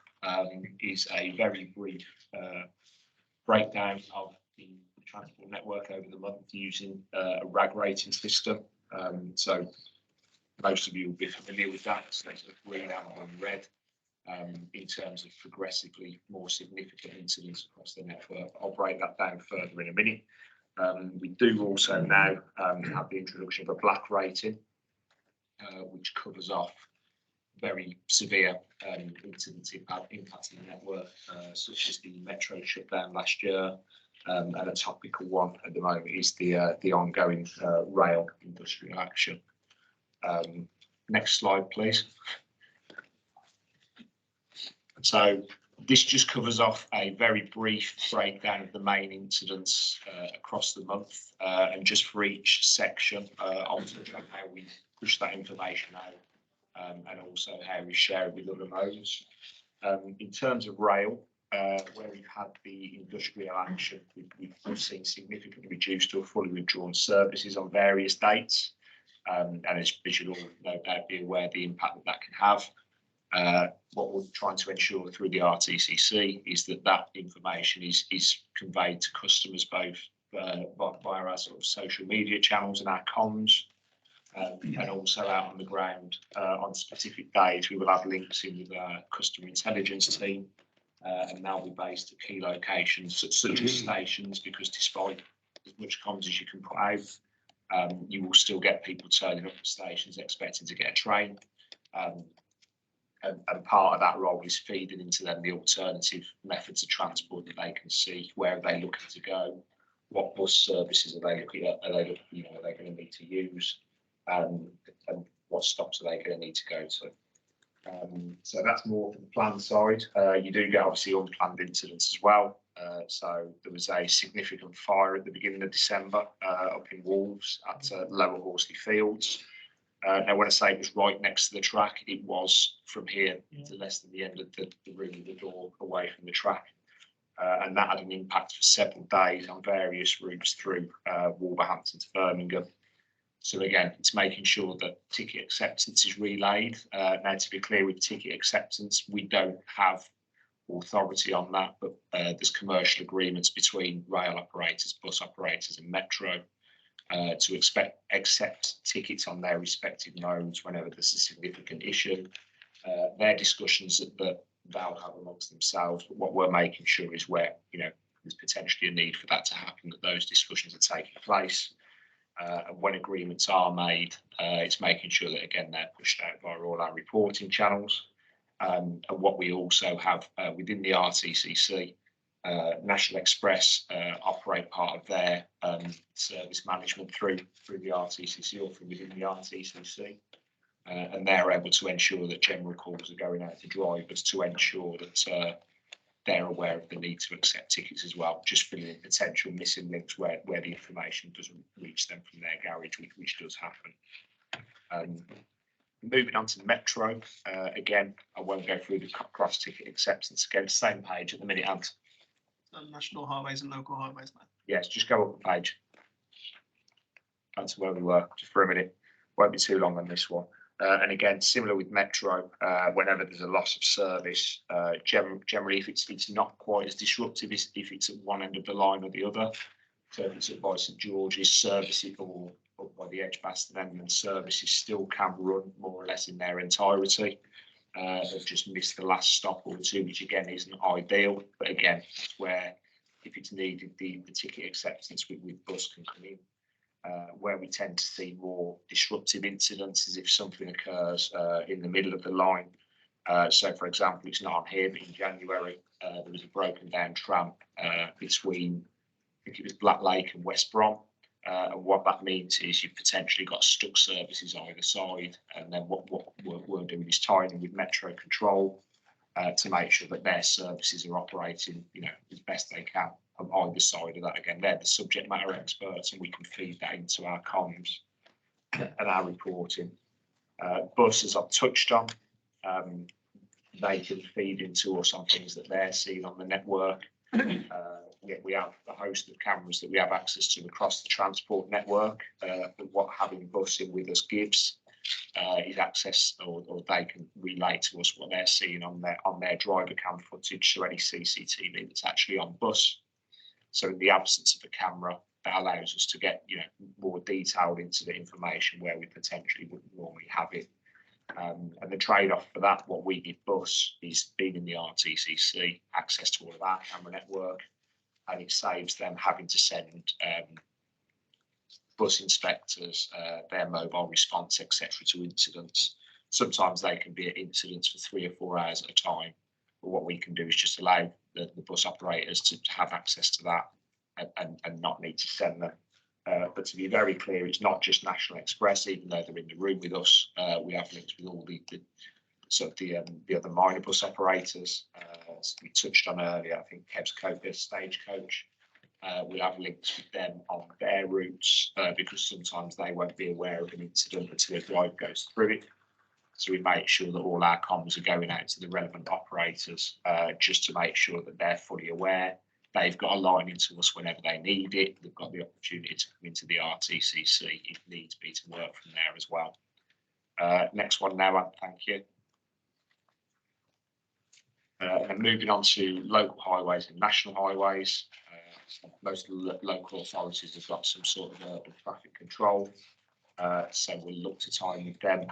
Speaker 16: is a very brief breakdown of the transport network over the month using a RAG rating system. So most of you will be familiar with that. So sort of green, amber and red in terms of progressively more significant incidents across the network. I'll break that down further in a minute. We do also now have the introduction of a black rating, which covers off very severe incidents impacting the network, such as the metro shutdown last year. And a topical one at the moment is the ongoing rail industrial action. Next slide, please. So this just covers off a very brief breakdown of the main incidents across the month, and just for each section, I'll touch on how we push that information out, and also how we share it with other modes. In terms of rail, where we've had the industrial action, we've seen significantly reduced or fully withdrawn services on various dates, and as you'll all no doubt be aware, the impact that can have. What we're trying to ensure through the RTCC is that information is conveyed to customers both via our sort of social media channels and our comms, and also out on the ground on specific days. We will have links in with our customer intelligence team, and they'll be based at key locations such as stations, because despite as much comms as you can put out, you will still get people turning up at stations expecting to get a train. And part of that role is feeding into them the alternative methods of transport that they can see. Where are they looking to go? What bus services are they looking at? Are they going to need to use? And what stops are they going to need to go to? So that's more for the planned side. You do get obviously unplanned incidents as well. So there was a significant fire at the beginning of December up in Wolves at Lower Horsley Fields. Now, when I say it was right next to the track, it was from here to less than the end of the room of the door away from the track. And that had an impact for several days on various routes through Wolverhampton to Birmingham. So again, it's making sure that ticket acceptance is relayed. Now, to be clear, with ticket acceptance, we don't have authority on that, but there's commercial agreements between rail operators, bus operators and metro to accept tickets on their respective modes whenever there's a significant issue. Their discussions that they'll have amongst themselves, but what we're making sure is where there's potentially a need for that to happen, that those discussions are taking place. And when agreements are made, it's making sure that again they're pushed out via all our reporting channels. And what we also have within the RTCC, National Express operate part of their service management through the RTCC or from within the RTCC, and they're able to ensure that general calls are going out to drivers to ensure that they're aware of the need to accept tickets as well, just filling in potential missing links where the information doesn't reach them from their garage, which does happen. Moving on to the metro, again, I won't go through the cross ticket acceptance again, same page at the minute, Ant.
Speaker 15: National highways and local highways now.
Speaker 16: Yes, just go up a page. That's where we were, just for a minute. Won't be too long on this one. And again, similar with metro, whenever there's a loss of service, generally if it's not quite as disruptive as if it's at one end of the line or the other. So if it's up by St George's, services or up by the Edgbaston end, and services still can run more or less in their entirety. They've just missed the last stop or two, which again isn't ideal. But again, it's where if it's needed, the ticket acceptance with bus can come in. Where we tend to see more disruptive incidents is if something occurs in the middle of the line. So, for example, it's not on here, but in January, there was a broken down tram between think it was Black Lake and West Brom. And what that means is you've potentially got stuck services either side, and then what we're doing is tying in with Metro Control to make sure that their services are operating, as best they can on either side of that. Again, they're the subject matter experts, and we can feed that into our comms and our reporting. Bus, as I've touched on, they can feed into us on things that they're seeing on the network. We have a host of cameras that we have access to across the transport network. And what having Bus in with us gives is access, or they can relay to us what they're seeing on their driver cam footage, so any CCTV that's actually on Bus. So in the absence of a camera, that allows us to get more detailed into the information where we potentially wouldn't normally have it. And the trade-off for that, what we give Bus is being in the RTCC, access to all of our camera network, and it saves them having to send bus inspectors, their mobile response, etc., to incidents. Sometimes they can be at incidents for 3 or 4 hours at a time. But what we can do is just allow the bus operators to have access to that and not need to send them. But to be very clear, it's not just National Express, even though they're in the room with us. We have links with all the other minor bus operators. As we touched on earlier, I think Kebs Stagecoach. We'll have links with them on their routes because sometimes they won't be aware of an incident until a drive goes through it. So we make sure that all our comms are going out to the relevant operators just to make sure that they're fully aware. They've got a line into us whenever they need it. They've got the opportunity to come into the RTCC if needs be to work from there as well. Next one now, Anne, thank you. And moving on to local highways and national highways. Most of the local authorities have got some sort of urban traffic control. So we'll look to time with them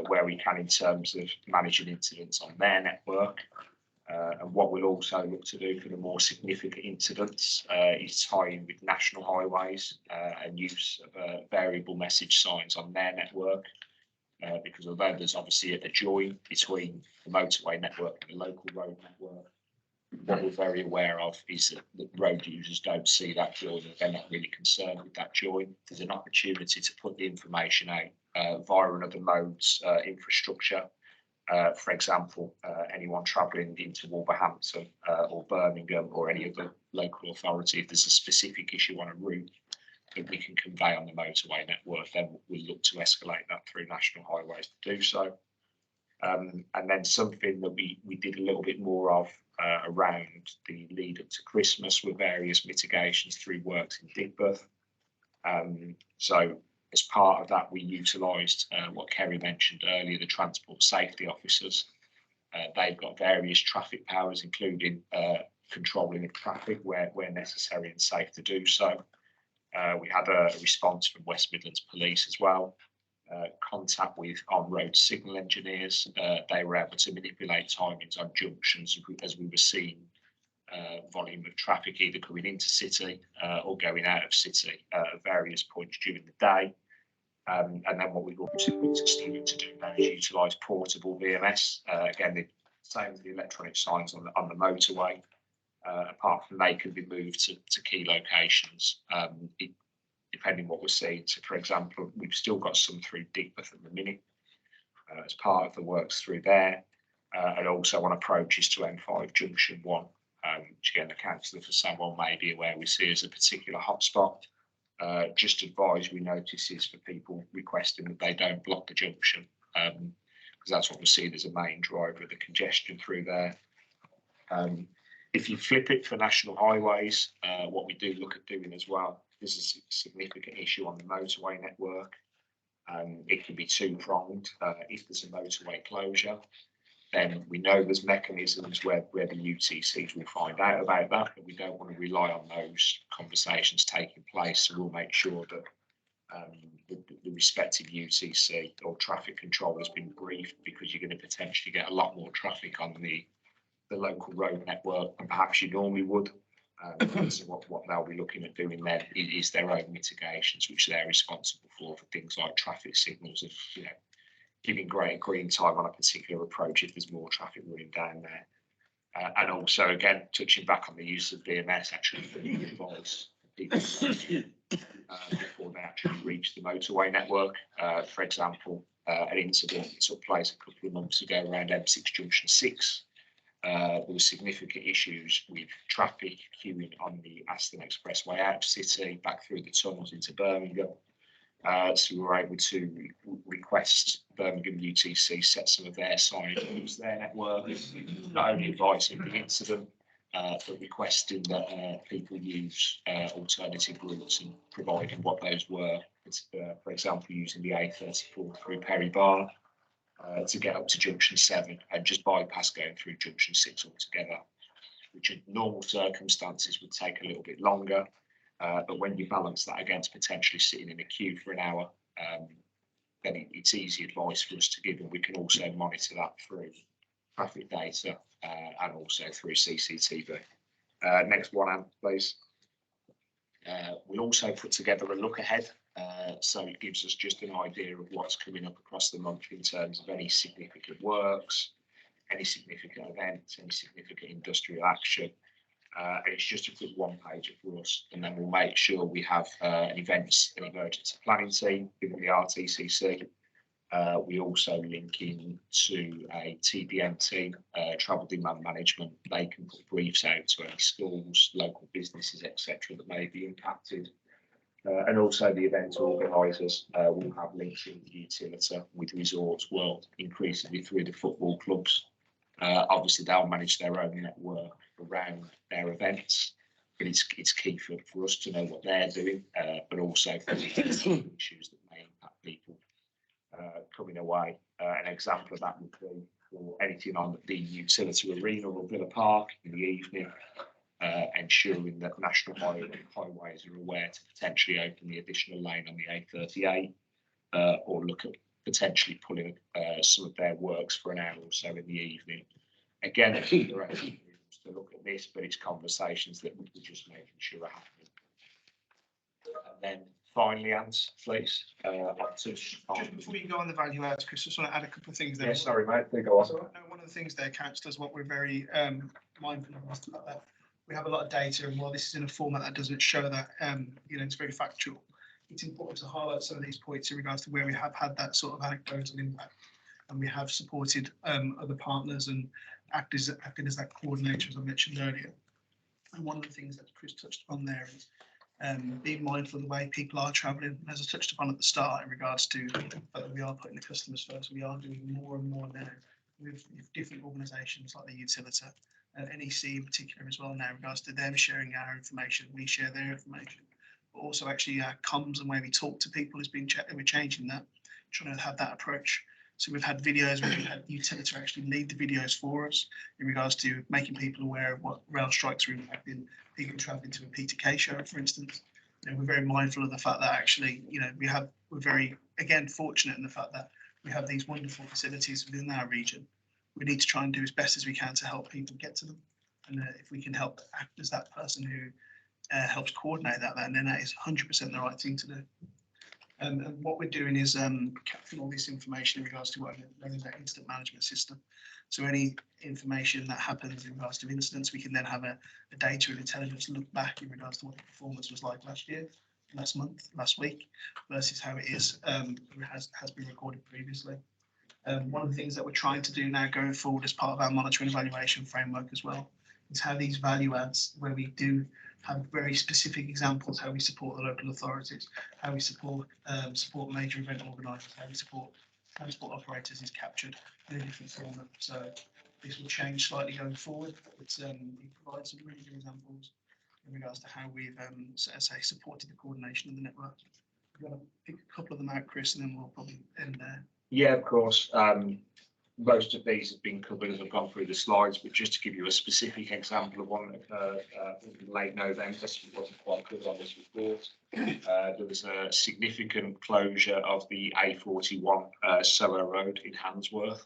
Speaker 16: where we can in terms of managing incidents on their network. And what we'll also look to do for the more significant incidents is tie in with national highways and use of variable message signs on their network. Because although there's obviously a join between the motorway network and the local road network, what we're very aware of is that road users don't see that join, and they're not really concerned with that join. There's an opportunity to put the information out via another mode's infrastructure. For example, anyone travelling into Wolverhampton or Birmingham or any other local authority, if there's a specific issue on a route that we can convey on the motorway network, then we'll look to escalate that through national highways to do so. And then something that we did a little bit more of around the lead up to Christmas were various mitigations through works in Digbeth. So as part of that, we utilised what Kerry mentioned earlier, the transport safety officers. They've got various traffic powers, including controlling of traffic where necessary and safe to do so. We had a response from West Midlands Police as well. Contact with on-road signal engineers. They were able to manipulate timings on junctions as we were seeing volume of traffic either coming into city or going out of city at various points during the day. And then what we've also continued to do now is utilise portable VMS. Again, the same as the electronic signs on the motorway. Apart from they can be moved to key locations, depending what we're seeing. So, for example, we've still got some through Digbeth at the minute as part of the works through there, and also on approaches to M5 Junction 1, which again, the councillor for someone may be aware we see as a particular hotspot. Just advisory notices for people requesting that they don't block the junction, because that's what we're seeing as a main driver of the congestion through there. If you flip it for national highways, what we do look at doing as well, this is a significant issue on the motorway network. It can be two-pronged. If there's a motorway closure, then we know there's mechanisms where the UTCs will find out about that, but we don't want to rely on those conversations taking place. So we'll make sure that the respective UTC or traffic control has been briefed, because you're going to potentially get a lot more traffic on the local road network than perhaps you normally would. So what they'll be looking at doing then is their own mitigations, which they're responsible for things like traffic signals of, giving greater green time on a particular approach if there's more traffic running down there. And also, again, touching back on the use of VMS, actually for the advice people before they actually reach the motorway network. For example, an incident that took place a couple of months ago around M6 Junction 6. There were significant issues with traffic queuing on the Aston Expressway out of city, back through the tunnels into Birmingham. So we were able to request Birmingham UTC set some of their signage use their network, not only advising the incident, but requesting that people use alternative routes and providing what those were. For example, using the A34 through Perry Bar to get up to Junction 7 and just bypass going through Junction 6 altogether, which in normal circumstances would take a little bit longer. But when you balance that against potentially sitting in a queue for an hour, then it's easy advice for us to give, and we can also monitor that through traffic data and also through CCTV. Next one, Anne, please. We also put together a look ahead, so it gives us just an idea of what's coming up across the month in terms of any significant works, any significant events, any significant industrial action. And it's just a quick one pager for us, and then we'll make sure we have an events and emergency planning team within the RTCC. We also link in to a TDM team, travel demand management. They can put briefs out to any schools, local businesses, etc., that may be impacted. And also the event organisers will have links in the utility with Resorts World, increasingly through the football clubs. Obviously, they'll manage their own network around their events, but it's key for us to know what they're doing, but also for the issues that may impact people coming away. An example of that would be for anything on the utility arena or Villa Park in the evening, ensuring that national highways are aware to potentially open the additional lane on the A38, or look at potentially pulling some of their works for an hour or so in the evening. Again, there are rooms to look at this, but it's conversations that we're just making sure are happening. And then finally, Ant, please.
Speaker 15: Just before you go on the value adds, Chris, I just want to add a couple of things there.
Speaker 16: Yeah, sorry, mate. They go on.
Speaker 15: So, no, one of the things there, councillors, what we're very mindful of is that we have a lot of data, and while this is in a format that doesn't show that, it's very factual. It's important to highlight some of these points in regards to where we have had that sort of anecdotal impact, and we have supported other partners and acted as that coordinator, as I mentioned earlier. And one of the things that Chris touched on there is being mindful of the way people are travelling, as I touched upon at the start, in regards to that we are putting the customers first. We are doing more and more now with different organisations like the utility, NEC in particular as well now, in regards to them sharing our information, we share their information. But also actually our comms and where we talk to people has been we're changing that, trying to have that approach. So we've had videos where we've had utility actually lead the videos for us in regards to making people aware of what rail strikes are impacting people travelling to a PTK show, for instance. We're very mindful of the fact that actually, we're very, again, fortunate in the fact that we have these wonderful facilities within our region. We need to try and do as best as we can to help people get to them. And if we can help act as that person who helps coordinate that, then that is 100% the right thing to do. And what we're doing is capturing all this information in regards to what is that incident management system. So any information that happens in regards to incidents, we can then have a data and intelligence look back in regards to what the performance was like last year, last month, last week, versus how it is has been recorded previously. One of the things that we're trying to do now going forward as part of our monitoring evaluation framework as well is how these value adds, where we do have very specific examples, how we support the local authorities, how we support major event organisers, how we support transport operators is captured in a different format. So this will change slightly going forward. It's we provide some really good examples in regards to how we've supported the coordination of the network. I'm going to pick a couple of them out, Chris, and then we'll probably end there.
Speaker 16: Yeah, of course. Most of these have been covered as I've gone through the slides, but just to give you a specific example of one that occurred in late November, so it wasn't quite covered on this report. There was a significant closure of the A41 Soho Road in Handsworth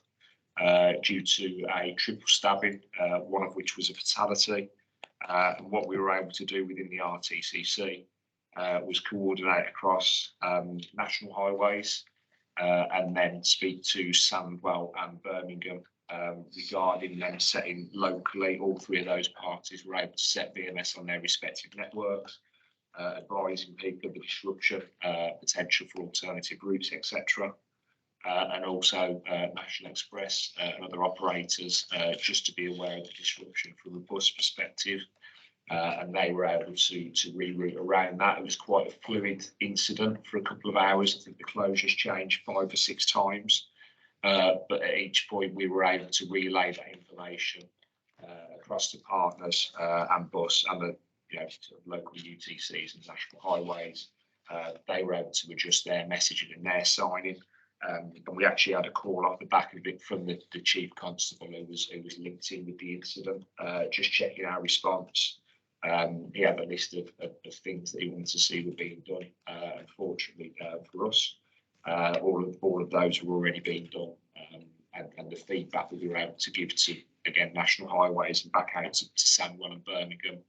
Speaker 16: due to a triple stabbing, one of which was a fatality. And what we were able to do within the RTCC was coordinate across national highways, and then speak to Sandwell and Birmingham regarding them setting locally. All three of those parties were able to set VMS on their respective networks. advising people of the disruption, potential for alternative routes, etc. And also National Express and other operators just to be aware of the disruption from a bus perspective. And they were able to reroute around that. It was quite a fluid incident for a couple of hours. I think the closures changed 5 or 6 times. But at each point we were able to relay that information across the partners and bus and the local UTCs and national highways. They were able to adjust their messaging and their signing. And we actually had a call off the back of it from the chief constable who was linked in with the incident, just checking our response. He had a list of things that he wanted to see were being done. Unfortunately for us, all of those were already being done, and the feedback that we were able to give to again National Highways and back out to Sandwell and Birmingham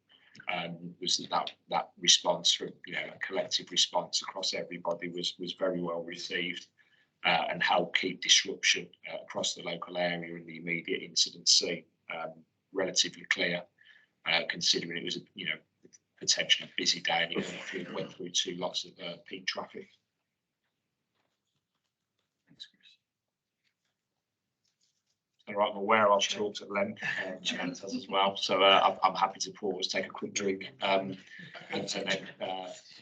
Speaker 16: was that response from a collective response across everybody was very well received, and helped keep disruption across the local area and the immediate incident scene relatively clear. Considering it was a potentially busy day and it went through 2 lots of peak traffic. Thanks, Chris. All right, I'm aware I've talked at length as well, so I'm happy to pause, take a quick drink, and then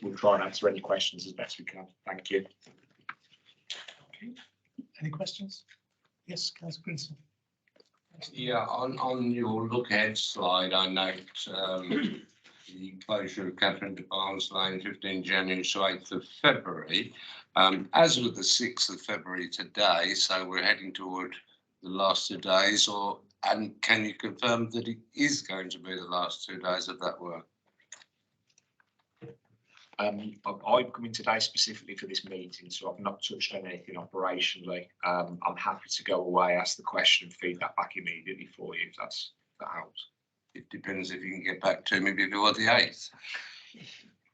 Speaker 16: we'll try and answer any questions as best we can. Thank you.
Speaker 1: Okay. Any questions? Yes, Councillor Grinson.
Speaker 5: Yeah, on your look ahead slide, I note the closure of Catherine de Barnes Lane, 15 January to 8th of February. As with the 6th of February today, so we're heading toward the last 2 days, and can you confirm that it is going to be the last 2 days of that work?
Speaker 16: I've come in today specifically for this meeting, so I've not touched on anything operationally. I'm happy to go away, ask the question and feed that back immediately for you, if that helps.
Speaker 5: It depends if you can get back to me before the 8th.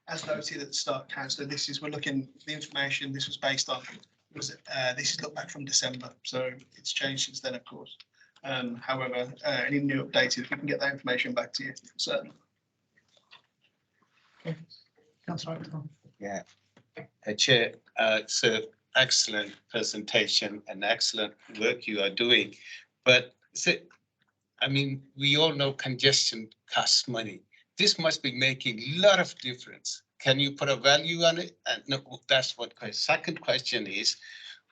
Speaker 15: As noted at the start, Councillor, we're looking, the information this was based on, this is look back from December, so it's changed since then, of course. However, any new updates, if we can get that information back to you, certainly.
Speaker 1: Okay. Councillor Acton.
Speaker 9: Yeah, Chair, it's an excellent presentation and excellent work you are doing. But I mean, we all know congestion costs money. This must be making a lot of difference. Can you put a value on it? And no, that's what question. Second question is,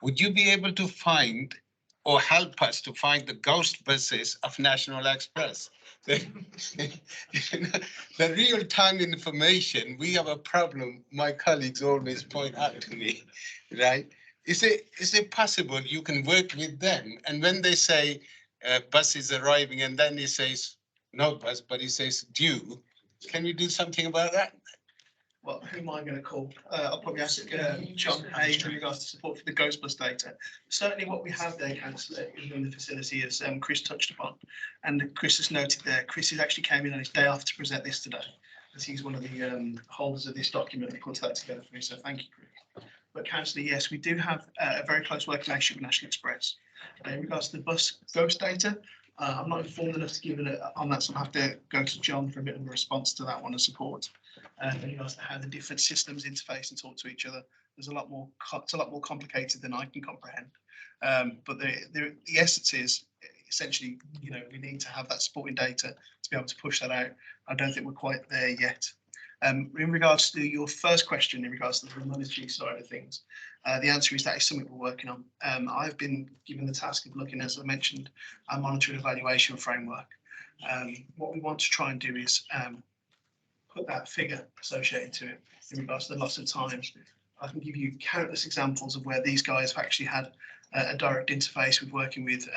Speaker 9: would you be able to find or help us to find the ghost buses of National Express? The real-time information, we have a problem, my colleagues always point out to me, right? Is it possible you can work with them? And when they say bus is arriving and then he says no bus, but he says due, can you do something about that?
Speaker 15: Well, who am I going to call? I'll probably ask John Hayes in regards to support for the ghost bus data. Certainly what we have there, Councillor, in the facility, as Chris touched upon, and Chris has noted there, Chris has actually came in on his day off to present this today, as he's one of the holders of this document and puts that together for me, so thank you, Chris. But Councillor, yes, we do have a very close working relationship with National Express. In regards to the bus ghost data, I'm not informed enough to give it on that, so I'll have to go to John for a bit of a response to that one and support. In regards to how the different systems interface and talk to each other, there's a lot more. It's a lot more complicated than I can comprehend. But the essence is essentially, we need to have that supporting data to be able to push that out. I don't think we're quite there yet. In regards to your first question, in regards to the monetary side of things, the answer is that is something we're working on. I've been given the task of looking, as I mentioned, our monetary evaluation framework. What we want to try and do is put that figure associated to it in regards to the loss of time. I can give you countless examples of where these guys have actually had a direct interface with working with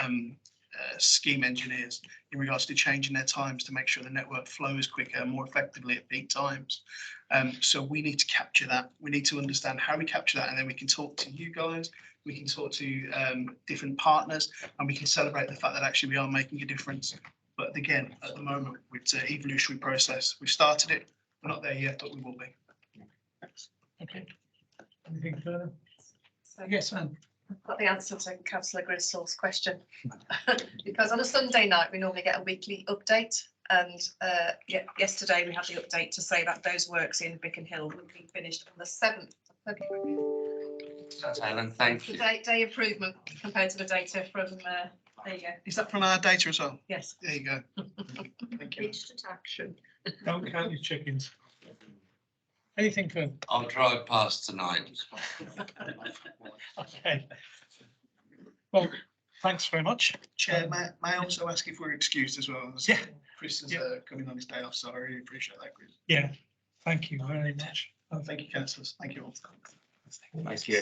Speaker 15: scheme engineers in regards to changing their times to make sure the network flows quicker and more effectively at peak times. So we need to capture that. We need to understand how we capture that, and then we can talk to you guys, we can talk to different partners, and we can celebrate the fact that actually we are making a difference. But again, at the moment, it's an evolutionary process. We've started it. We're not there yet, but we will be.
Speaker 1: Okay. Anything further?
Speaker 11: So
Speaker 1: Yes, Anne.
Speaker 11: I've got the answer to Councillor Griswold's question. Because on a Sunday night, we normally get a weekly update And yesterday we had the update to say that those works in Bicken Hill will be finished on the 7th of February.
Speaker 7: Helen, thank
Speaker 11: The
Speaker 7: you.
Speaker 11: day improvement compared to the data from, there you go.
Speaker 15: Is that from our data as well?
Speaker 11: Yes.
Speaker 15: There you go. Thank you.
Speaker 13: Instant action.
Speaker 1: Don't count your chickens. Anything further?
Speaker 5: I'll drive past tonight.
Speaker 1: Okay. Well, thanks very much.
Speaker 15: Chair, may I also ask if we're excused as well? As
Speaker 1: Yeah.
Speaker 15: Chris is
Speaker 1: Yeah.
Speaker 15: coming on his day off, so I really appreciate that, Chris.
Speaker 1: Yeah, thank you very much.
Speaker 15: Thank you, councillors. Thank you all.
Speaker 7: Thank you.
Speaker 1: Yeah.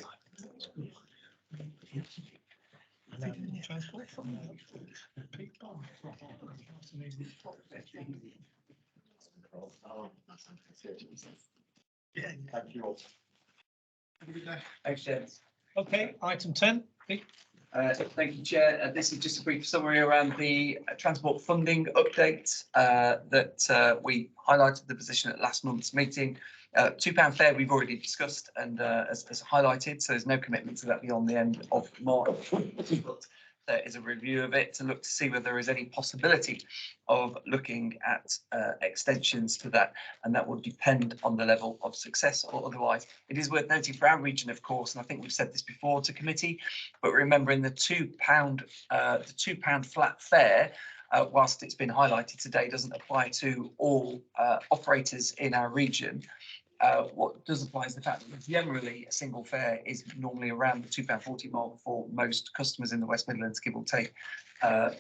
Speaker 16: Thank you all.
Speaker 15: Have a good day.
Speaker 8: Thanks, James.
Speaker 1: Okay, item 10. Pete?
Speaker 8: Thank you, Chair. This is just a brief summary around the transport funding update that we highlighted the position at last month's meeting. £2 fare we've already discussed and as highlighted, so there's no commitment to that beyond the end of March. But there is a review of it to look to see whether there is any possibility of looking at extensions to that, and that will depend on the level of success or otherwise. It is worth noting for our region, of course, and I think we've said this before to committee, but remembering the £2 flat fare, whilst it's been highlighted today, doesn't apply to all operators in our region. What does apply is the fact that generally a single fare is normally around the £2.40 mark for most customers in the West Midlands, give or take,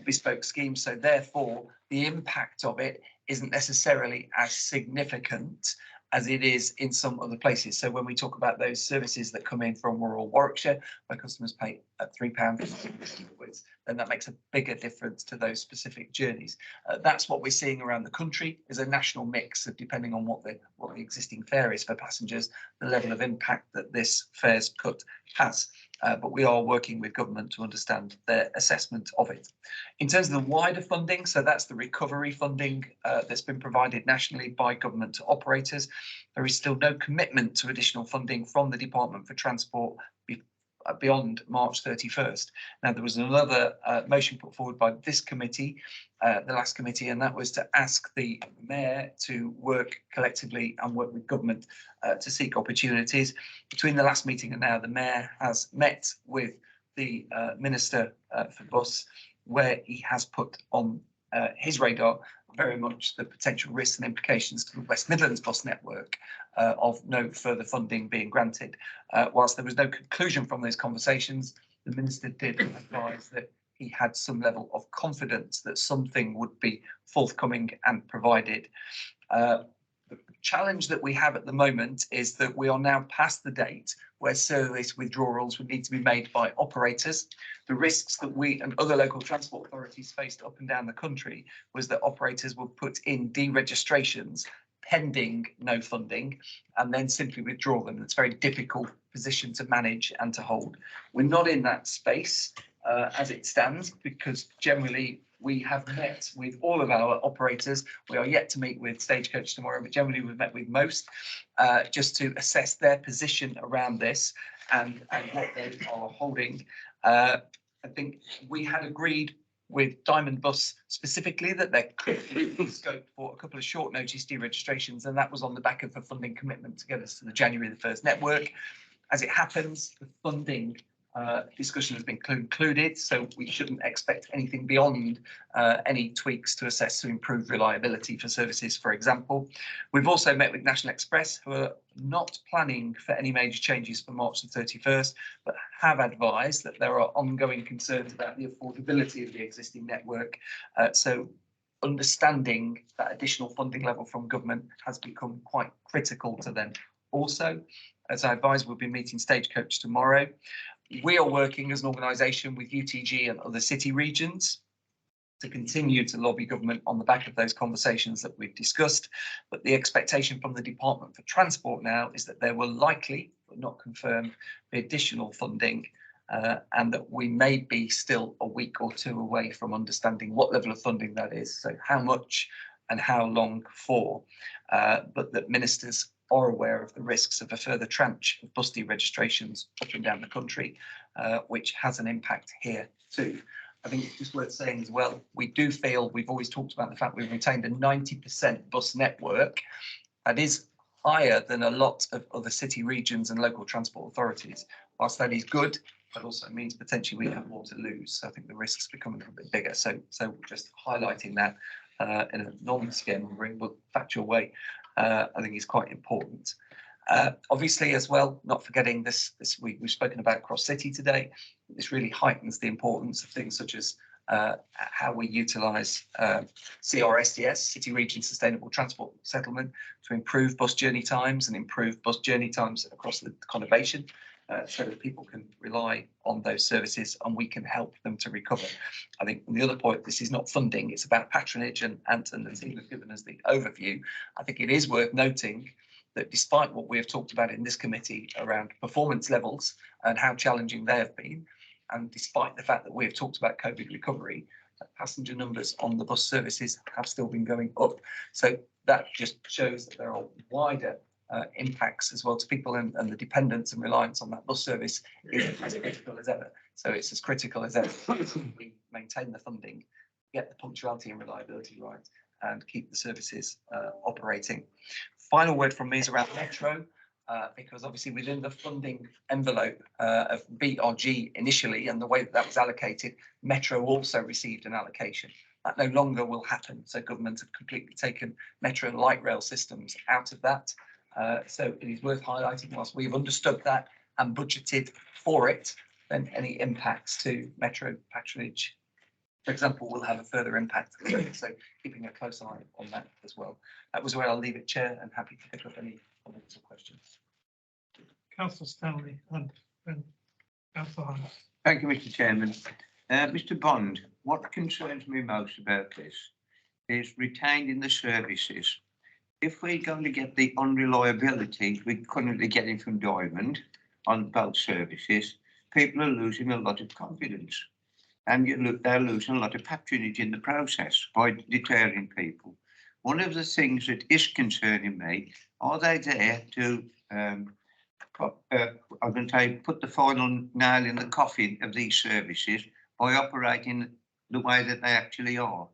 Speaker 8: bespoke schemes. So therefore, the impact of it isn't necessarily as significant as it is in some other places. So when we talk about those services that come in from rural Warwickshire, where customers pay at £3, then that makes a bigger difference to those specific journeys. That's what we're seeing around the country, is a national mix of, depending on what the existing fare is for passengers, the level of impact that this fares cut has. But we are working with government to understand their assessment of it. In terms of the wider funding, so that's the recovery funding that's been provided nationally by government to operators. There is still no commitment to additional funding from the Department for Transport beyond March 31st. Now, there was another motion put forward by this committee, the last committee, and that was to ask the Mayor to work collectively and work with government to seek opportunities. Between the last meeting and now, the Mayor has met with the Minister for Bus, where he has put on his radar very much the potential risks and implications to the West Midlands bus network of no further funding being granted. Whilst there was no conclusion from those conversations, the Minister did advise that he had some level of confidence that something would be forthcoming and provided. The challenge that we have at the moment is that we are now past the date where service withdrawals would need to be made by operators. The risks that we and other local transport authorities faced up and down the country was that operators would put in deregistrations pending no funding and then simply withdraw them. It's a very difficult position to manage and to hold. We're not in that space as it stands, because generally we have met with all of our operators. We are yet to meet with Stagecoach tomorrow, but generally we've met with most just to assess their position around this and what they are holding. I think we had agreed with Diamond Bus specifically that there could be scope for a couple of short notice deregistrations, and that was on the back of a funding commitment to get us to the January the 1st network. As it happens, the funding discussion has been concluded, so we shouldn't expect anything beyond any tweaks to assess to improve reliability for services, for example. We've also met with National Express, who are not planning for any major changes for March the 31st, but have advised that there are ongoing concerns about the affordability of the existing network. So understanding that additional funding level from government has become quite critical to them. Also, as I advised, we'll be meeting Stagecoach tomorrow. We are working as an organisation with UTG and other city regions to continue to lobby government on the back of those conversations that we've discussed. But the expectation from the Department for Transport now is that there will likely, but not confirmed, be additional funding and that we may be still a week or two away from understanding what level of funding that is, so how much and how long for, but that ministers are aware of the risks of a further tranche of bus deregistrations up and down the country, which has an impact here too. I think it's just worth saying as well, we do feel, we've always talked about the fact we've retained a 90% bus network. That is higher than a lot of other city regions and local transport authorities. Whilst that is good, that also means potentially we have more to lose. So I think the risks become a little bit bigger. So just highlighting that in a non-scaremongering but factual way, I think is quite important. Obviously, as well, not forgetting this we've spoken about cross city today. This really heightens the importance of things such as how we utilise CRSDS, City Region Sustainable Transport Settlement, to improve bus journey times and improve bus journey times across the conurbation, so that people can rely on those services and we can help them to recover. I think the other point, this is not funding, it's about patronage, and Anton and the team have given us the overview. I think it is worth noting that despite what we have talked about in this committee around performance levels and how challenging they have been, and despite the fact that we have talked about COVID recovery, passenger numbers on the bus services have still been going up. So that just shows that there are wider impacts as well to people, and the dependence and reliance on that bus service is as critical as ever. So it's as critical as ever we maintain the funding, get the punctuality and reliability right, and keep the services operating. Final word from me is around Metro, because obviously within the funding envelope of BRG initially and the way that was allocated, Metro also received an allocation. That no longer will happen. So government have completely taken Metro and light rail systems out of that. So it is worth highlighting, whilst we've understood that and budgeted for it, then any impacts to Metro patronage, for example, will have a further impact. So keeping a close eye on that as well. That was where I'll leave it, Chair, and happy to pick up any comments or questions.
Speaker 1: Councillor Stanley and Councillor Hunt.
Speaker 7: Thank you, Mr. Chairman. Mr. Bond, what concerns me most about this is retained in the services. If we're going to get the unreliability we're currently getting from Diamond on both services, people are losing a lot of confidence. And they're losing a lot of patronage in the process by deterring people. One of the things that is concerning me, are they there to put the final nail in the coffin of these services by operating the way that they actually are?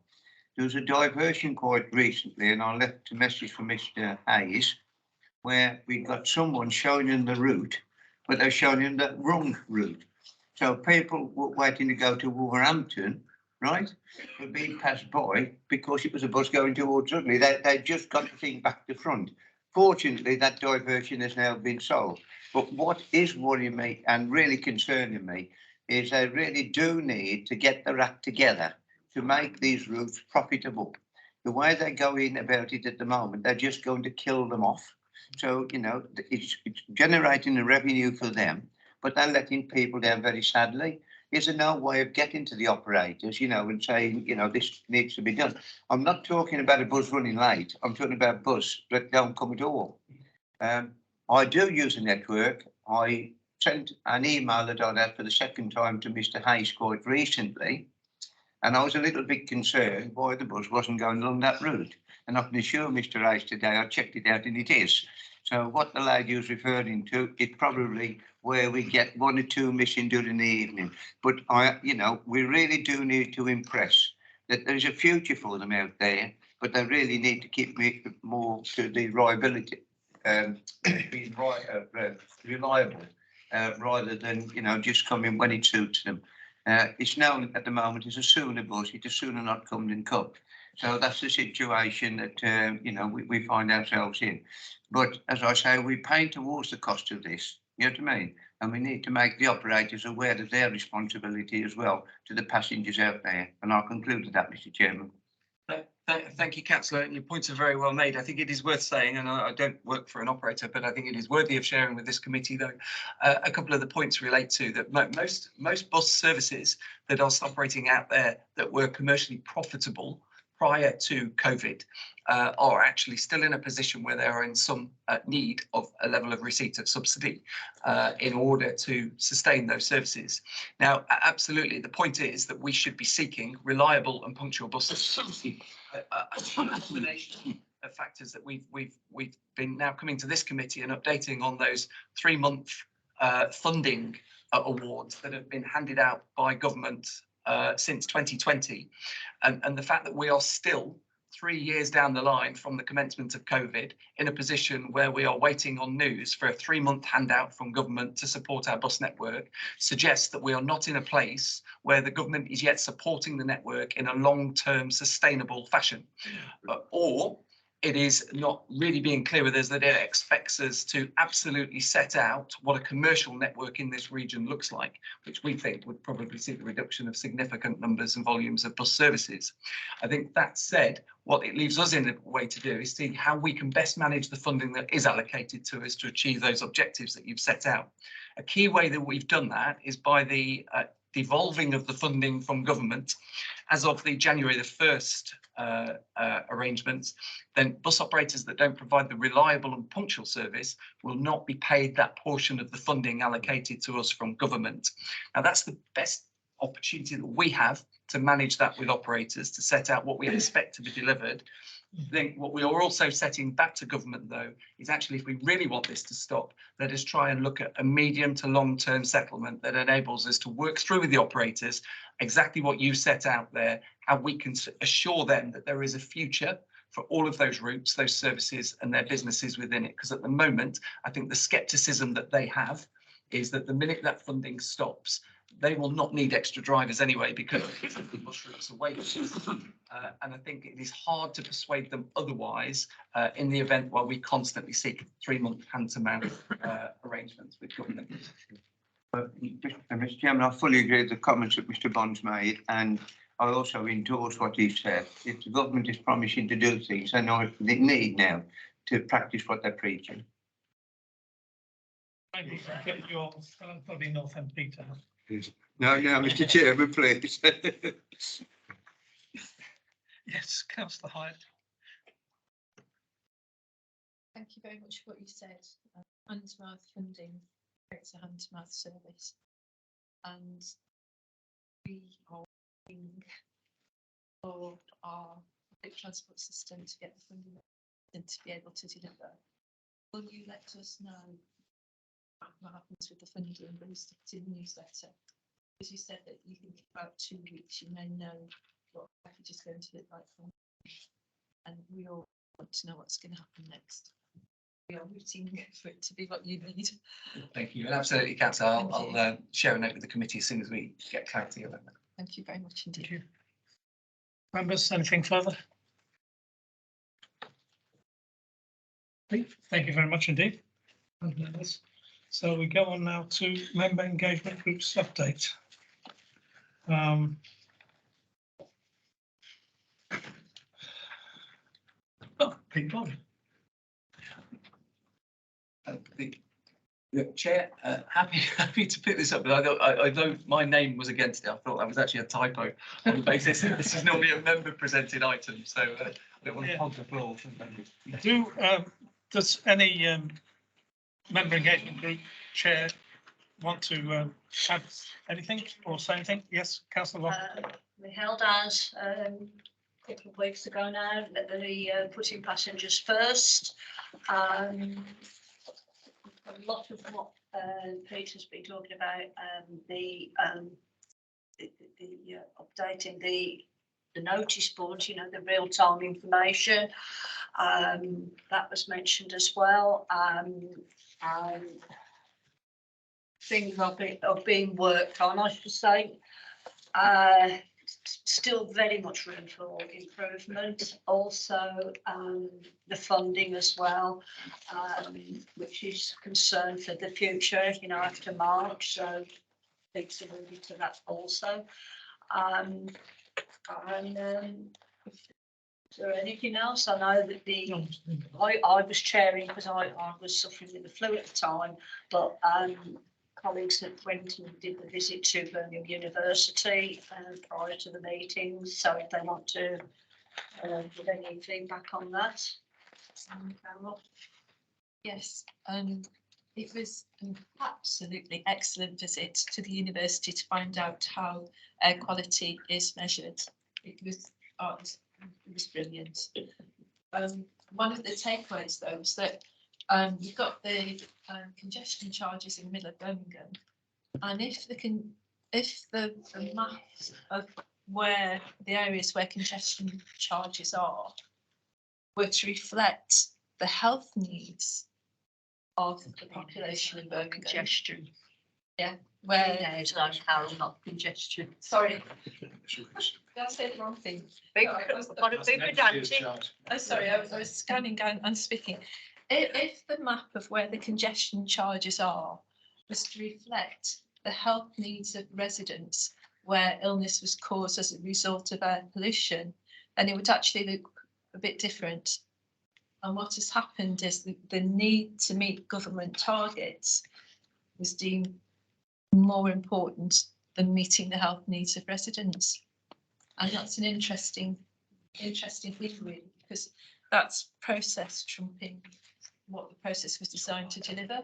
Speaker 7: There was a diversion quite recently, and I left a message for Mr. Hayes, where we got someone showing him the route, but they're showing him the wrong route. So people were waiting to go to Wolverhampton, right, were being passed by because it was a bus going towards Dudley. They just got the thing back to front. Fortunately, that diversion has now been solved. But what is worrying me and really concerning me is they really do need to get their act together to make these routes profitable. The way they're going about it at the moment, they're just going to kill them off. So, you know, it's generating a revenue for them, but they're letting people down very sadly. Is there no way of getting to the operators, you know, and saying, you know, this needs to be done? I'm not talking about a bus running late. I'm talking about a bus that don't come at all. I do use a network. I sent an email that I had for the second time to Mr. Hayes quite recently, and I was a little bit concerned why the bus wasn't going along that route. And I can assure Mr. Hayes today, I checked it out and it is. So what the lady was referring to is probably where we get one or two missing during the evening. But you know, we really do need to impress that there's a future for them out there, but they really need to keep more to the reliability, being reliable, rather than, you know, just coming when it suits them. It's known at the moment as a sooner bus, it's a sooner not come than come. So that's the situation that, you know, we find ourselves in. But as I say, we pay towards the cost of this, you know what I mean? And we need to make the operators aware of their responsibility as well to the passengers out there. And I'll conclude with that, Mr. Chairman.
Speaker 8: Thank you, Councillor. And your points are very well made. I think it is worth saying, and I don't work for an operator, but I think it is worthy of sharing with this committee, though, a couple of the points relate to that most bus services that are operating out there that were commercially profitable prior to COVID are actually still in a position where they are in some need of a level of receipt of subsidy in order to sustain those services. Now, absolutely, the point is that we should be seeking reliable and punctual buses. A combination of factors that we've been now coming to this committee and updating on those 3-month funding awards that have been handed out by government since 2020. And the fact that we are still 3 years down the line from the commencement of COVID in a position where we are waiting on news for a 3-month handout from government to support our bus network suggests that we are not in a place where the government is yet supporting the network in a long-term sustainable fashion. Or it is not really being clear with us that it expects us to absolutely set out what a commercial network in this region looks like, which we think would probably see the reduction of significant numbers and volumes of bus services. I think that said, what it leaves us in a way to do is see how we can best manage the funding that is allocated to us to achieve those objectives that you've set out. A key way that we've done that is by the devolving of the funding from government. As of the January the 1st arrangements, then bus operators that don't provide the reliable and punctual service will not be paid that portion of the funding allocated to us from government. Now, that's the best opportunity that we have to manage that with operators, to set out what we expect to be delivered. I think what we are also setting back to government, though, is actually, if we really want this to stop, let us try and look at a medium to long-term settlement that enables us to work through with the operators exactly what you set out there, how we can assure them that there is a future for all of those routes, those services and their businesses within it. Because at the moment, I think the scepticism that they have is that the minute that funding stops, they will not need extra drivers anyway because the bus routes are waiting. And I think it is hard to persuade them otherwise in the event while we constantly seek 3-month hand-to-mouth arrangements with government.
Speaker 7: Mr. Chairman, I fully agree with the comments that Mr. Bond's made, and I also endorse what he said. If the government is promising to do things, they know they need now to practice what they're preaching.
Speaker 1: I need to get your body North End Peter.
Speaker 7: No, Mr. Chairman, please.
Speaker 1: Yes, Councillor Hyde.
Speaker 3: Thank you very much for what you said. Hand-to-mouth funding creates a hand-to-mouth service, and we are working for our public transport system to get the funding and to be able to deliver. Will you let us know what happens with the funding released in the newsletter? As you said that you think about 2 weeks, you may know what the package is going to look like, and we all want to know what's going to happen next. We are rooting for it to be what you need.
Speaker 8: Thank you. And absolutely, Councillor, I'll share a note with the committee as soon as we get clarity on that.
Speaker 3: Thank you very much indeed.
Speaker 1: Thank you. Members, anything further? Thank you very much indeed. So we go on now to member engagement groups update. Pete Bond.
Speaker 8: The Chair, happy to pick this up, but I know my name was against it. I thought that was actually a typo on the basis that this is normally a member presented item, so I don't want to hog the floor.
Speaker 1: Does any member engagement group chair want to add anything or say anything? Yes, Councillor Rock.
Speaker 13: We held ours a couple of weeks ago now, the putting passengers first. A lot of what Peter's been talking about, the updating the notice boards, you know, the real-time information, that was mentioned as well. Things are being worked on, I should say. Still very much room for improvement. Also, the funding as well, which is concern for the future, you know, after March. So things are moving to that also. Is there anything else? I know that I was chairing because I was suffering with the flu at the time, but colleagues that went and did the visit to Birmingham University prior to the meetings, so if they want to give any feedback on that.
Speaker 3: Yes, it was an absolutely excellent visit to the university to find out how air quality is measured. It was brilliant. One of the takeaways though was that you've got the congestion charges in the middle of Birmingham, and if if the maps of where the areas where congestion charges are were to reflect the health needs of the population of Birmingham.
Speaker 13: Congestion.
Speaker 3: Yeah, where,
Speaker 13: Yeah, it's like Carol, not congestion.
Speaker 3: sorry. Did I say the wrong thing?
Speaker 13: Big,
Speaker 3: No, I was-
Speaker 13: what a big pedantic.
Speaker 3: Oh, sorry, I was scanning down and speaking. If the map of where the congestion charges are was to reflect the health needs of residents where illness was caused as a result of air pollution, then it would actually look a bit different. And what has happened is the need to meet government targets was deemed more important than meeting the health needs of residents. And that's an interesting thing really, because that's process trumping what the process was designed to deliver.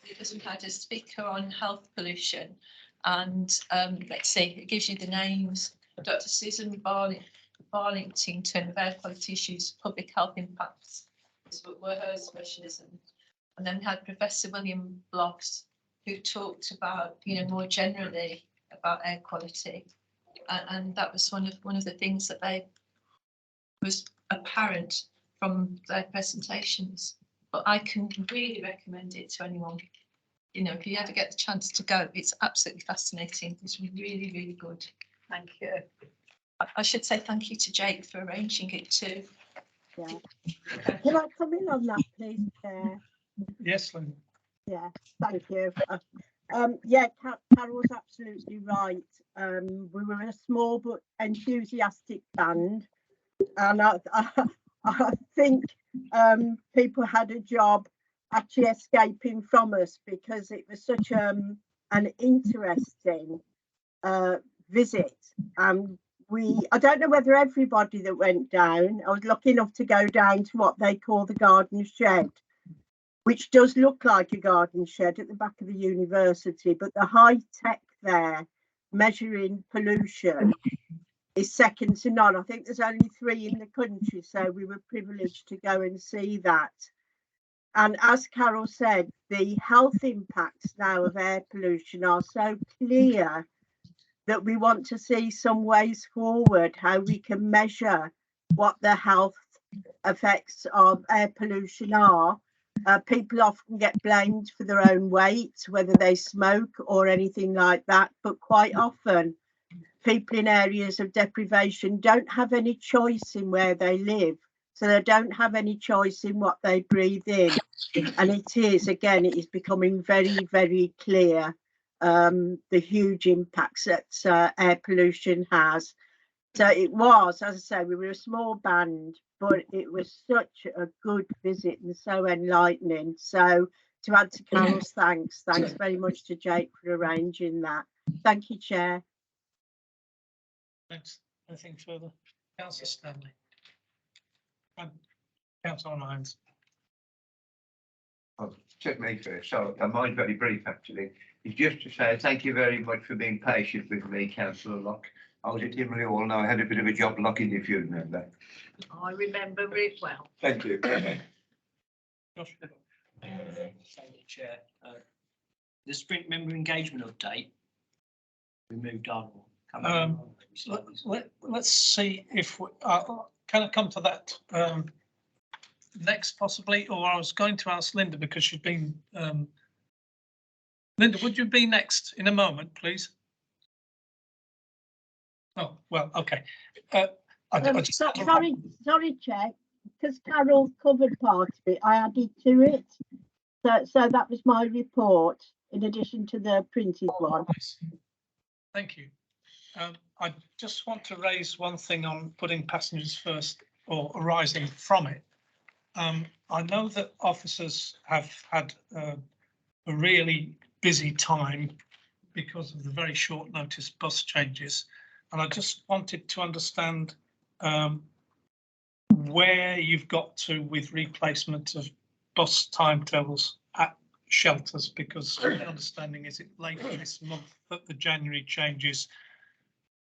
Speaker 3: Because we had a speaker on health pollution, and let's see, it gives you the names. Dr. Susan Barlington of Air Quality Issues, Public Health Impacts, were her specialism. And then we had Professor William Bloggs, who talked about, more generally about air quality. And that was one of the things that was apparent from their presentations. But I can really recommend it to anyone. If you ever get the chance to go, it's absolutely fascinating. It's really, really good.
Speaker 13: Thank you.
Speaker 3: I should say thank you to Jake for arranging it too.
Speaker 17: Yeah. Can I come in on that, please, Chair?
Speaker 1: Yes, Lynn.
Speaker 17: Yeah, thank you. Yeah, Carol's absolutely right. We were a small but enthusiastic band, and I think people had a job actually escaping from us because it was such an interesting visit. I don't know whether everybody that went down, I was lucky enough to go down to what they call the garden shed, which does look like a garden shed at the back of the university, but the high tech there measuring pollution is second to none. I think there's only 3 in the country, so we were privileged to go and see that. And as Carol said, the health impacts now of air pollution are so clear that we want to see some ways forward, how we can measure what the health effects of air pollution are. People often get blamed for their own weight, whether they smoke or anything like that, but quite often people in areas of deprivation don't have any choice in where they live, so they don't have any choice in what they breathe in. And it is becoming very, very clear the huge impacts that air pollution has. So it was, as I say, we were a small band, but it was such a good visit and so enlightening. So to add to Carol's thanks very much to Jake for arranging that. Thank you, Chair.
Speaker 1: Thanks. Anything further? Councillor Stanley. Councillor Lyons.
Speaker 7: I'll check me first. So mine's very brief actually. It's just to say thank you very much for being patient with me, Councillor Locke. I was at Himley Hall and I had a bit of a job locking, if you remember.
Speaker 13: I remember it well.
Speaker 7: Thank you.
Speaker 10: Thank you, Chair. The sprint member engagement update. We moved on.
Speaker 1: Let's see if we can I come to that next possibly, or I was going to ask Linda because she's been Linda, would you be next in a moment, please? Oh, well, okay.
Speaker 17: Sorry, Chair, because Carol covered part of it, I added to it. So that was my report in addition to the printed one.
Speaker 1: Thank you. I just want to raise one thing on putting passengers first or arising from it. I know that officers have had a really busy time because of the very short notice bus changes. And I just wanted to understand where you've got to with replacement of bus timetables at shelters, because my understanding is it later this month that the January changes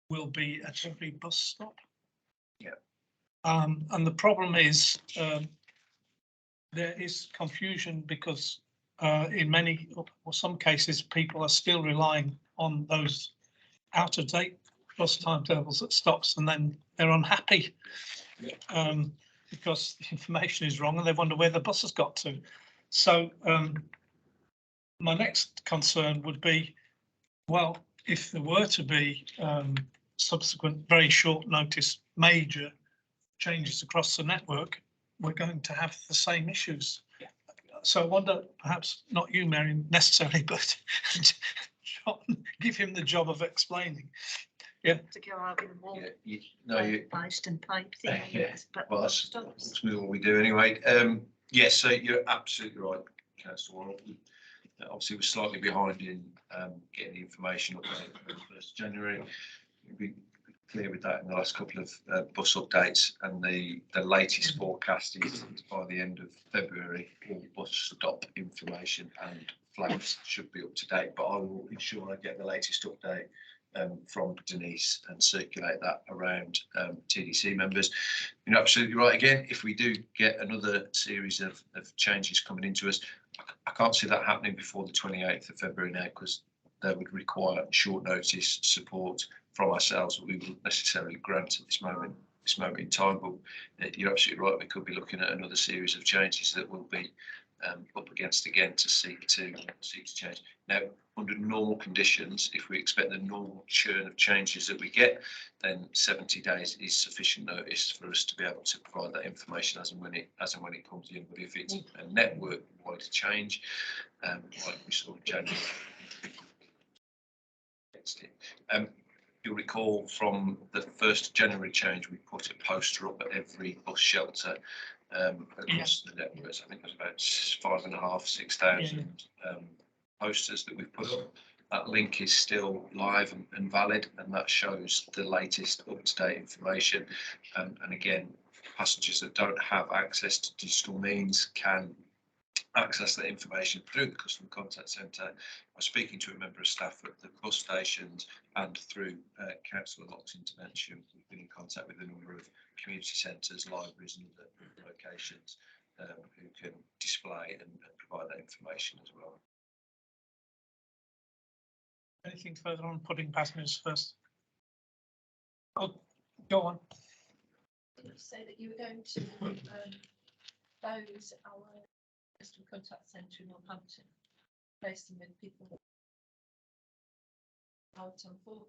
Speaker 1: will be at every bus stop.
Speaker 7: Yeah.
Speaker 1: And the problem is there is confusion because in many or some cases people are still relying on those out of date bus timetables at stops, and then they're unhappy because the information is wrong and they wonder where the bus has got to. So my next concern would be, well, if there were to be subsequent very short notice major changes across the network, we're going to have the same issues. So I wonder, perhaps not you, Mary, necessarily, but John, give him the job of explaining. Yeah.
Speaker 13: To go out in the wall.
Speaker 6: Post
Speaker 13: and pipe
Speaker 6: things. Well, that's ultimately what we do anyway. Yes, so you're absolutely right, Councillor. Obviously, we're slightly behind in getting the information up on the 1st of January. We'll be clear with that in the last couple of bus updates, and the latest forecast is by the end of February, all bus stop information and flags should be up to date. But I will ensure I get the latest update from Denise and circulate that around TDC members. You're absolutely right. Again, if we do get another series of changes coming into us, I can't see that happening before the 28th of February now, because they would require short notice support from ourselves that we wouldn't necessarily grant at this moment in time. But you're absolutely right, we could be looking at another series of changes that will be up against again to seek to change. Now, under normal conditions, if we expect the normal churn of changes that we get, then 70 days is sufficient notice for us to be able to provide that information as and when it comes in. But if it's a network-wide change, like we saw in January, you'll recall from the 1st of January change, we put a poster up at every bus shelter across the networks. I think there's about 5,500, 6,000 posters that we've put up. That link is still live and valid, and that shows the latest up-to-date information. And again, passengers that don't have access to digital means can access that information through the customer contact centre. I was speaking to a member of staff at the bus stations, and through council locked intervention, we've been in contact with a number of community centres, libraries and other locations who can display and provide that information as well.
Speaker 1: Anything further on putting passengers first? Oh, go on.
Speaker 3: Did you say that you were going to close our customer contact centre in Northampton, place them with people out on foot,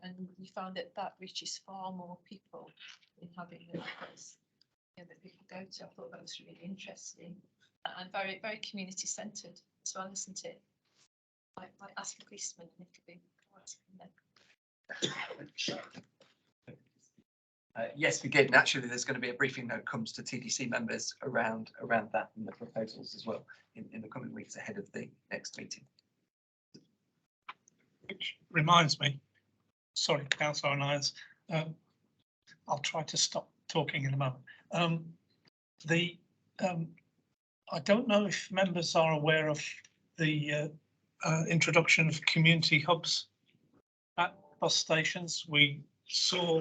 Speaker 3: and you found that reaches far more people in having a place that people go to? I thought that was really interesting and very, very community centred as well, isn't it? I ask a policeman and it could be
Speaker 8: yes, we did. Naturally, there's going to be a briefing note comes to TDC members around that and the proposals as well in the coming weeks ahead of the next meeting.
Speaker 1: Which reminds me, sorry, Councillor Nyers, I'll try to stop talking in a moment. I don't know if members are aware of the introduction of community hubs at bus stations. We saw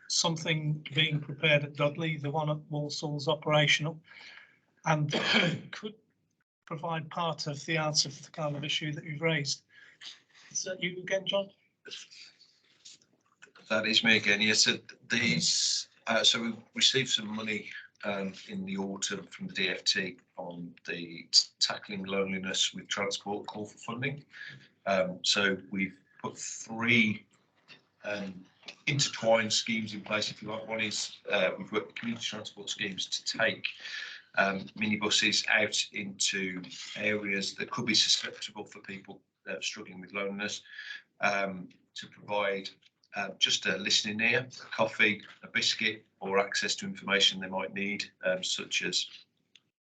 Speaker 1: something being prepared at Dudley, the one at Walsall's operational, and could provide part of the answer for the kind of issue that you've raised. Is that you again, John?
Speaker 6: That is me again. Yes, these. So we received some money in the autumn from the DFT on the Tackling Loneliness with Transport call for funding. So we've put 3 intertwined schemes in place, if you like. One is we've worked with community transport schemes to take minibuses out into areas that could be susceptible for people struggling with loneliness, to provide just a listening ear, a coffee, a biscuit, or access to information they might need, such as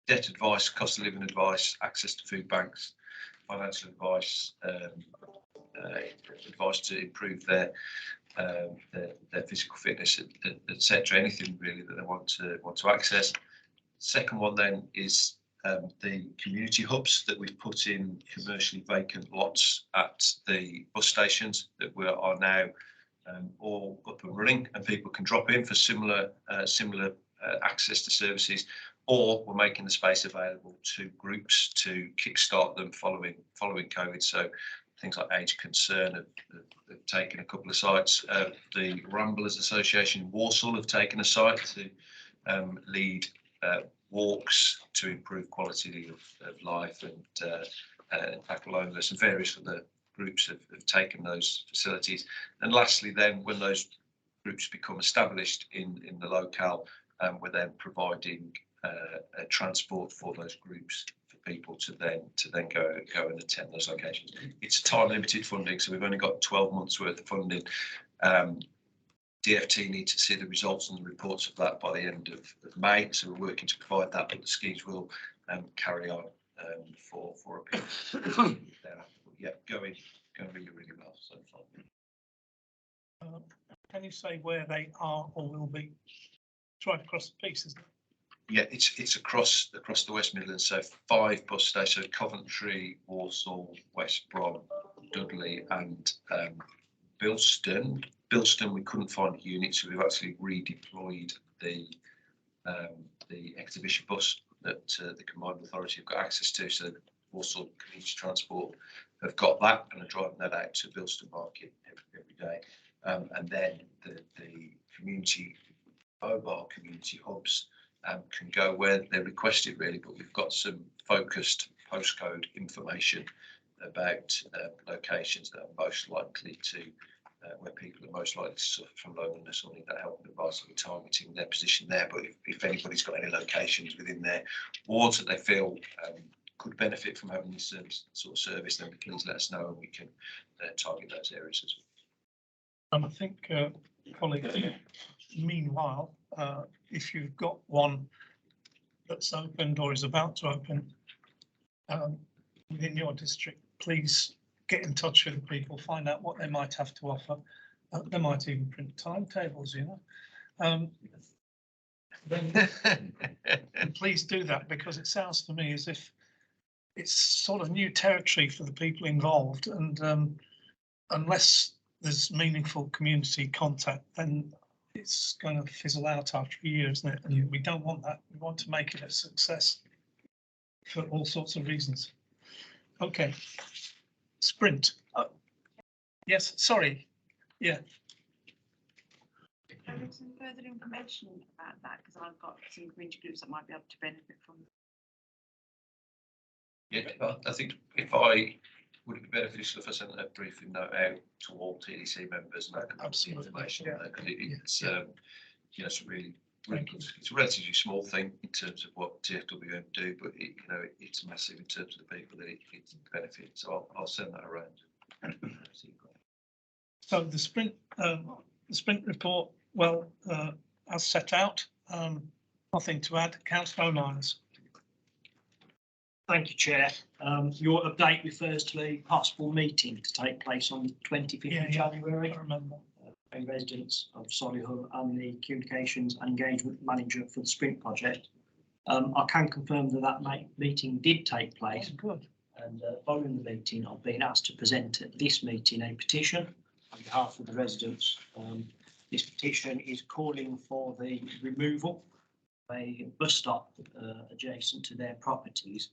Speaker 6: debt advice, cost of living advice, access to food banks, financial advice, advice to improve their physical fitness, etc. Anything really that they want to access. Second one then is the community hubs that we've put in commercially vacant lots at the bus stations that are now all up and running, and people can drop in for similar access to services, or we're making the space available to groups to kickstart them following COVID. So things like age concern have taken a couple of sites. The Ramblers Association in Walsall have taken a site to lead walks to improve quality of life and tackle loneliness, and various other groups have taken those facilities. And lastly, then when those groups become established in the locale, we're then providing transport for those groups for people to then go and attend those locations. It's time limited funding, so we've only got 12 months worth of funding. DFT need to see the results and the reports of that by the end of May, so we're working to provide that, but the schemes will carry on for a period thereafter. Yeah, going really well so far.
Speaker 1: Can you say where they are or will be? It's right across the piece, isn't it?
Speaker 6: Yeah, it's across the West Midlands, so 5 bus stations: Coventry, Walsall, West Brom, Dudley, and Bilston. Bilston, we couldn't find a unit, so we've actually redeployed the exhibition bus that the Combined Authority have got access to. So Walsall Community Transport have got that and are driving that out to Bilston Market every day. And then the community mobile community hubs can go where they're requested, really, but we've got some focused postcode information about locations that are most likely to where people are most likely to suffer from loneliness or need that help and advice, and we're targeting their position there. But if anybody's got any locations within their wards that they feel could benefit from having this sort of service, then please let us know and we can target those areas as well.
Speaker 1: And I think, colleagues, meanwhile, if you've got one that's opened or is about to open within your district, please get in touch with people, find out what they might have to offer. They might even print timetables, you know. Then please do that, because it sounds to me as if it's sort of new territory for the people involved, and unless there's meaningful community contact, then it's going to fizzle out after a year, isn't it? And we don't want that. We want to make it a success for all sorts of reasons. Okay. Sprint. Yes, sorry. Yeah.
Speaker 12: Can I get some further information about that? Because I've got some community groups that might be able to benefit from it.
Speaker 6: Yeah, I think would it be beneficial if I sent a briefing note out to all TDC members and that kind of information, because it's you know, it's really it's a relatively small thing in terms of what TFW do, but it's massive in terms of the people that it benefits. So I'll send that around.
Speaker 1: So the sprint report, well, as set out, nothing to add. Councillor O'Niles.
Speaker 10: Thank you, Chair. Your update refers to the possible meeting to take place on the 25th of January.
Speaker 1: I remember.
Speaker 10: Residents of Solihull and the Communications and Engagement Manager for the Sprint project. I can confirm that meeting did take place.
Speaker 1: Oh, good.
Speaker 10: And following the meeting, I've been asked to present at this meeting a petition on behalf of the residents. This petition is calling for the removal of a bus stop adjacent to their properties.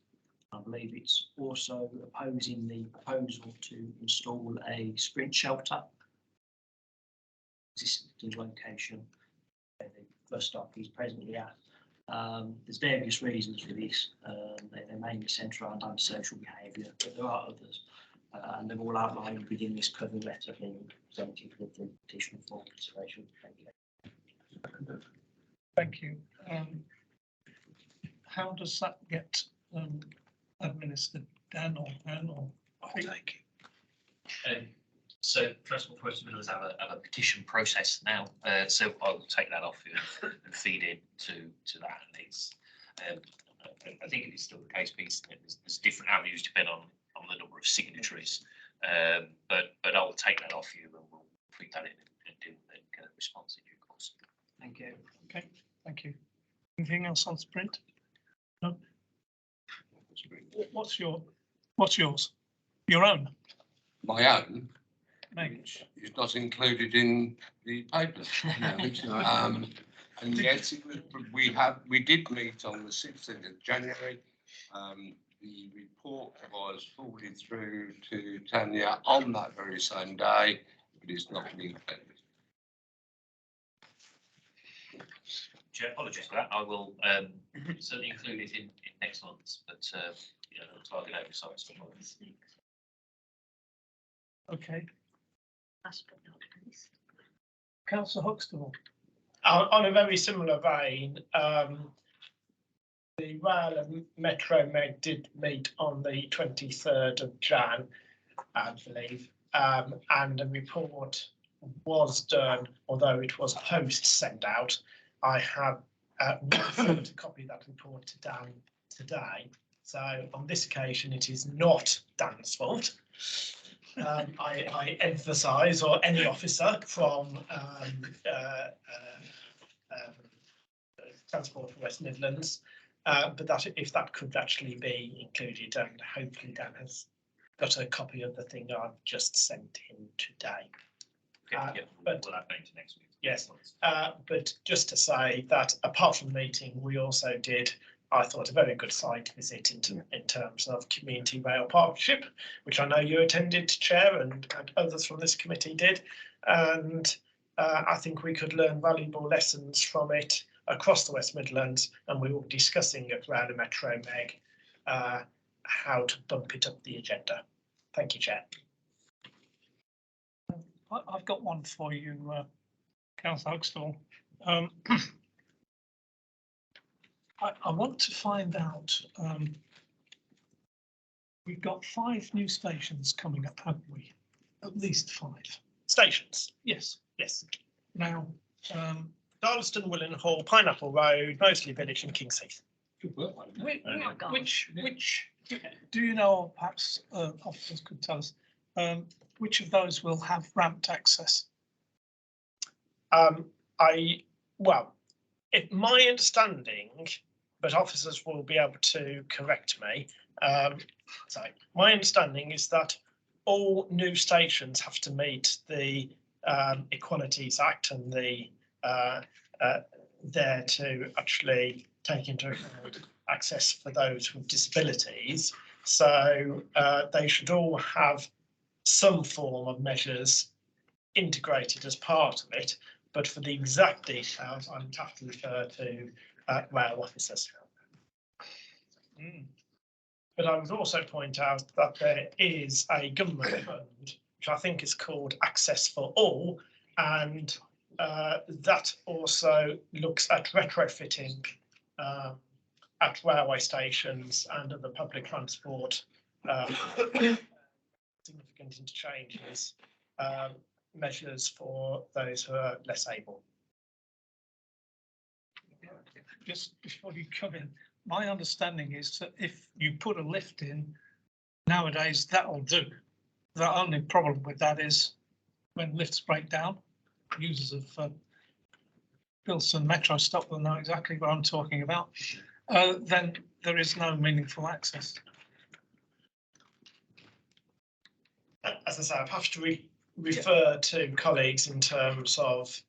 Speaker 10: I believe it's also opposing the proposal to install a Sprint shelter. Existing location where the bus stop is presently at. There's various reasons for this. They're mainly centred around antisocial behaviour, but there are others, and they're all outlined within this cover letter being presented with the petition for consideration. Thank you.
Speaker 1: Thank you. How does that get administered, Dan or Anne?
Speaker 2: I'll take it. So first of all, West Midlands have a petition process now, so I will take that off you and feed in to that. And it's, I think it is still the case piece. There's different avenues depending on the number of signatories, but I'll take that off you and we'll feed that in and deal with it and get a response in due course.
Speaker 10: Thank you.
Speaker 1: Okay, thank you. Anything else on Sprint? No. What's yours? Your own?
Speaker 5: My own?
Speaker 1: Maybe.
Speaker 5: It's not included in the paper. And yes, we did meet on the 16th of January. the report was forwarded through to Tanya on that very same day, but it's not been appended.
Speaker 2: Chair, apologies for that. I will certainly include it in next month's, but yeah, target oversight.
Speaker 1: Okay,
Speaker 13: Last but not least.
Speaker 1: councillor Huxtable.
Speaker 4: On a very similar vein, the Rail and Metro Meg did meet on the 23rd of Jan, I believe, and a report was done, although it was post sent out. I have referred to copy that report to Dan today. So on this occasion, it is not Dan's fault. I emphasise, or any officer from Transport for West Midlands, but that if that could actually be included, and hopefully Dan has got a copy of the thing I've just sent him today.
Speaker 2: Yeah,
Speaker 4: but
Speaker 2: we'll have that into next week.
Speaker 4: Yes, but just to say that apart from the meeting, we also did, I thought, a very good site visit in terms of community rail partnership, which I know you attended, Chair, and others from this committee did. And I think we could learn valuable lessons from it across the West Midlands, and we were discussing at Rail and Metro Meg how to bump it up the agenda. Thank you, Chair.
Speaker 1: I've got one for you, councillor Huxtable. I want to find out, we've got 5 new stations coming up, haven't we? At least 5.
Speaker 4: Stations?
Speaker 1: Yes.
Speaker 4: Yes.
Speaker 1: Now,
Speaker 4: Darlaston, Willenhall, Pineapple Road, Moseley Village and Kingsheath.
Speaker 1: Which do you know, perhaps officers could tell us, which of those will have ramped access?
Speaker 4: My understanding, but officers will be able to correct me. My understanding is that all new stations have to meet the Equalities Act and the there to actually take into account access for those with disabilities. So they should all have some form of measures integrated as part of it, but for the exact details, I would have to refer to rail officers. But I would also point out that there is a government fund, which I think is called Access for All, and that also looks at retrofitting at railway stations and other public transport significant interchanges, measures for those who are less able.
Speaker 1: Just before you come in, my understanding is that if you put a lift in nowadays, that'll do. The only problem with that is when lifts break down, users of Bilston Metro stop will know exactly what I'm talking about. Then there is no meaningful access.
Speaker 4: As I say, I'd have to refer to colleagues in terms of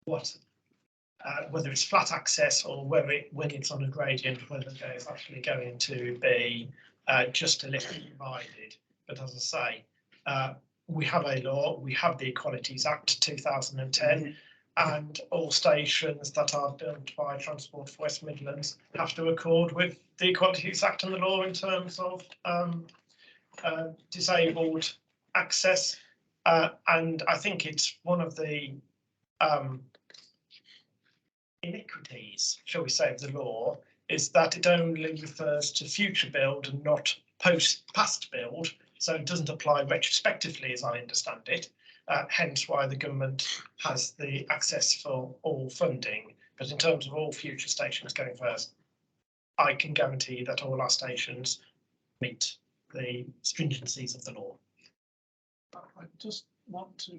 Speaker 4: whether it's flat access or whether when it's on a gradient, whether there's actually going to be just a lift provided. But as I say, we have a law, we have the Equalities Act 2010, and all stations that are built by Transport for West Midlands have to accord with the Equalities Act and the law in terms of disabled access. And I think it's one of the iniquities, shall we say, of the law, is that it only refers to future build and not past build, so it doesn't apply retrospectively, as I understand it. Hence why the government has the access for all funding. But in terms of all future stations going first, I can guarantee that all our stations meet the stringencies of the law.
Speaker 1: I just want to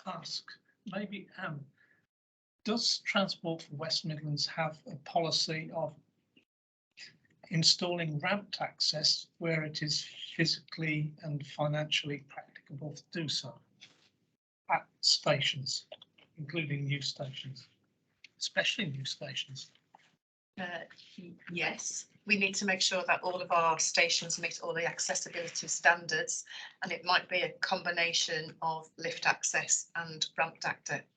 Speaker 1: ask, maybe Anne, does Transport for West Midlands have a policy of installing ramped access where it is physically and financially practicable to do so at stations, including new stations, especially new stations?
Speaker 11: Yes, we need to make sure that all of our stations meet all the accessibility standards, and it might be a combination of lift access and ramped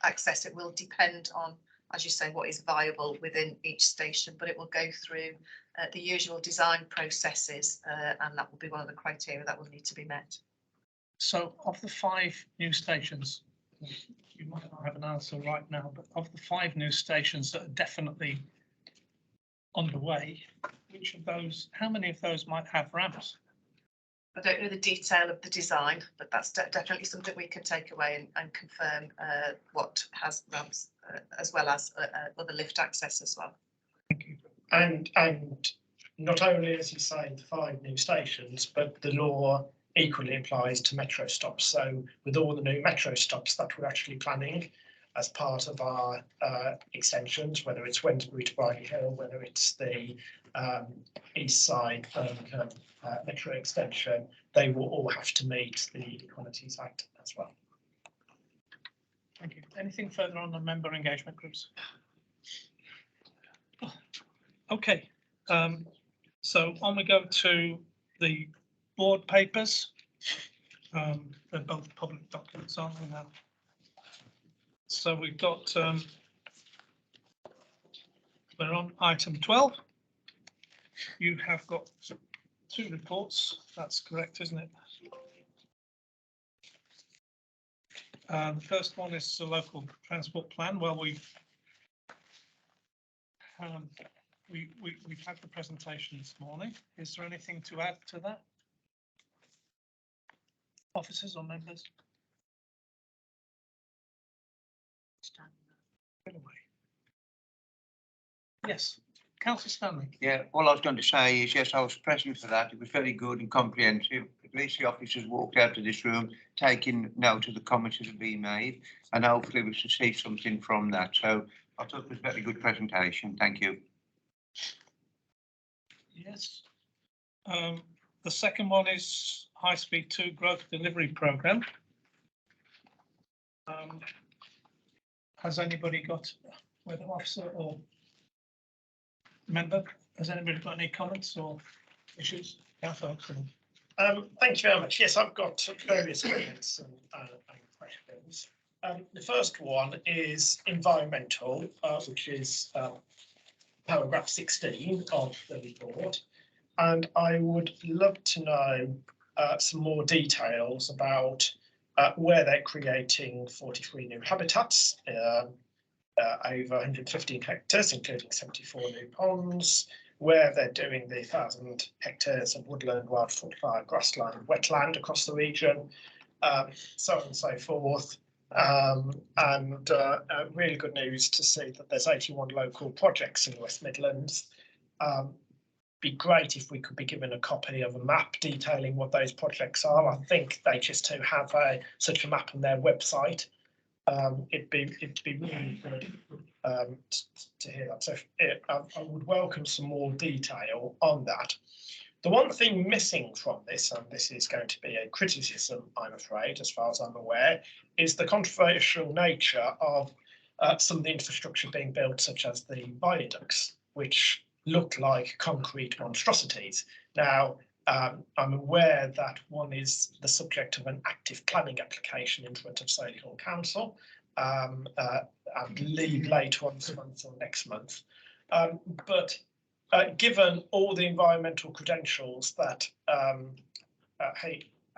Speaker 11: access. It will depend on, as you say, what is viable within each station, but it will go through the usual design processes, and that will be one of the criteria that will need to be met.
Speaker 1: So of the 5 new stations, you might not have an answer right now, but of the 5 new stations that are definitely underway, which of those, how many of those might have ramps?
Speaker 11: I don't know the detail of the design, but that's definitely something we can take away and confirm what has ramps as well as other lift access as well.
Speaker 4: And not only, as you say, the 5 new stations, but the law equally applies to metro stops. So with all the new metro stops that we're actually planning as part of our extensions, whether it's Wednesbury to Bridley Hill, whether it's the East Side metro extension, they will all have to meet the Equalities Act as well.
Speaker 1: Thank you. Anything further on the member engagement groups? Okay, so on we go to the board papers. They're both public documents, aren't they now? So we've got, we're on item 12. You have got 2 reports. That's correct, isn't it? The first one is the local transport plan. Well, we've had the presentation this morning. Is there anything to add to that? Officers or members? Yes, Councillor Stanley.
Speaker 7: Yeah, all I was going to say is, yes, I was present for that. It was very good and comprehensive. At least the officers walked out of this room taking note of the comments that have been made, and hopefully we should see something from that. So I thought it was a very good presentation. Thank you.
Speaker 1: Yes. The second one is High Speed 2 Growth Delivery Programme. Has anybody got, whether officer or member, has anybody got any comments or issues? Yeah, folks.
Speaker 4: Thank you very much. Yes, I've got various comments and questions. The first one is environmental, which is paragraph 16 of the report. And I would love to know some more details about where they're creating 43 new habitats, over 115 hectares, including 74 new ponds, where they're doing the 1,000 hectares of woodland, wildflower, grassland, wetland across the region, so on and so forth. Really good news to see that there's 81 local projects in the West Midlands. Be great if we could be given a copy of a map detailing what those projects are. I think they just to have such a map on their website. It'd be really good to hear that. So I would welcome some more detail on that. The one thing missing from this, and this is going to be a criticism, I'm afraid, as far as I'm aware, is the controversial nature of some of the infrastructure being built, such as the viaducts, which look like concrete monstrosities. Now, I'm aware that one is the subject of an active planning application in front of Solihull Council, I believe later on this month or next month. But given all the environmental credentials that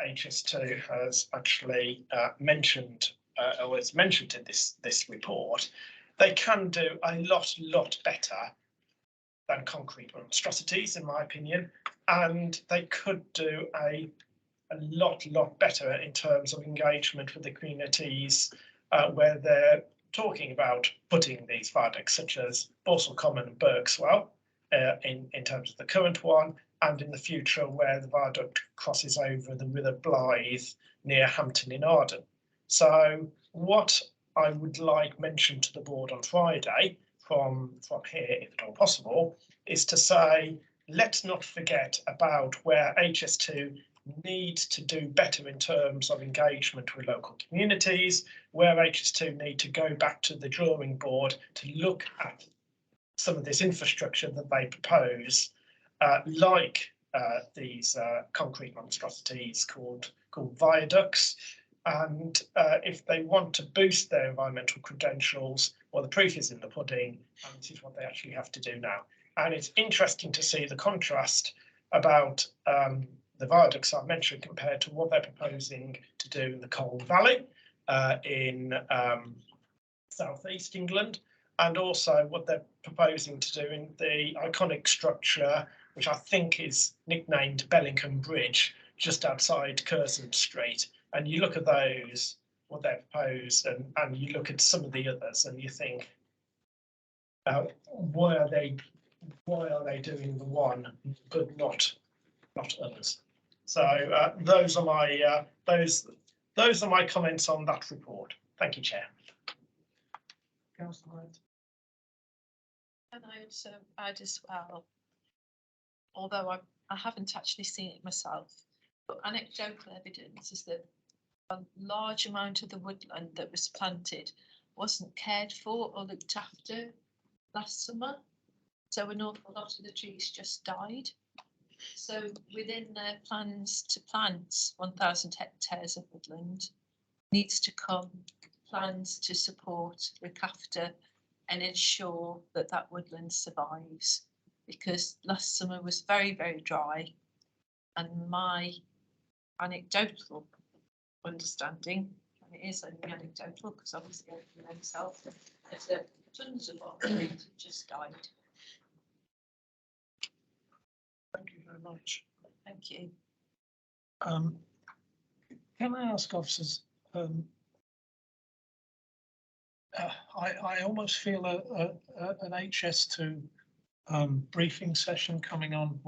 Speaker 4: HS2 has actually mentioned, or is mentioned in this report, they can do a lot better than concrete monstrosities, in my opinion, and they could do a lot better in terms of engagement with the communities where they're talking about putting these viaducts, such as Borsal Common and Berkswell, in terms of the current one, and in the future where the viaduct crosses over the River Blythe near Hampton in Arden. So what I would like mentioned to the board on Friday from here, if at all possible, is to say, let's not forget about where HS2 needs to do better in terms of engagement with local communities, where HS2 need to go back to the drawing board to look at some of this infrastructure that they propose, like these concrete monstrosities called viaducts. And if they want to boost their environmental credentials, well, the proof is in the pudding, and this is what they actually have to do now. And it's interesting to see the contrast about the viaducts I've mentioned compared to what they're proposing to do in the Colne Valley in southeast England, and also what they're proposing to do in the iconic structure, which I think is nicknamed Bellingham Bridge, just outside Curzon Street. And you look at those, what they've proposed, and you look at some of the others, and you think, why are they doing the one but not others? So those are my comments on that report. Thank you, Chair.
Speaker 1: Councillor Hunt.
Speaker 3: And I also add as well, although I haven't actually seen it myself, but anecdotal evidence is that a large amount of the woodland that was planted wasn't cared for or looked after last summer. So an awful lot of the trees just died. So within their plans to plant 1,000 hectares of woodland needs to come plans to support, look after and ensure that that woodland survives, because last summer was very, very dry, and my anecdotal understanding, and it is only anecdotal because obviously I don't know myself, is that tons of woodland just died.
Speaker 1: Thank you very much.
Speaker 3: Thank you.
Speaker 1: Can I ask officers, I almost feel an HS2 briefing session coming on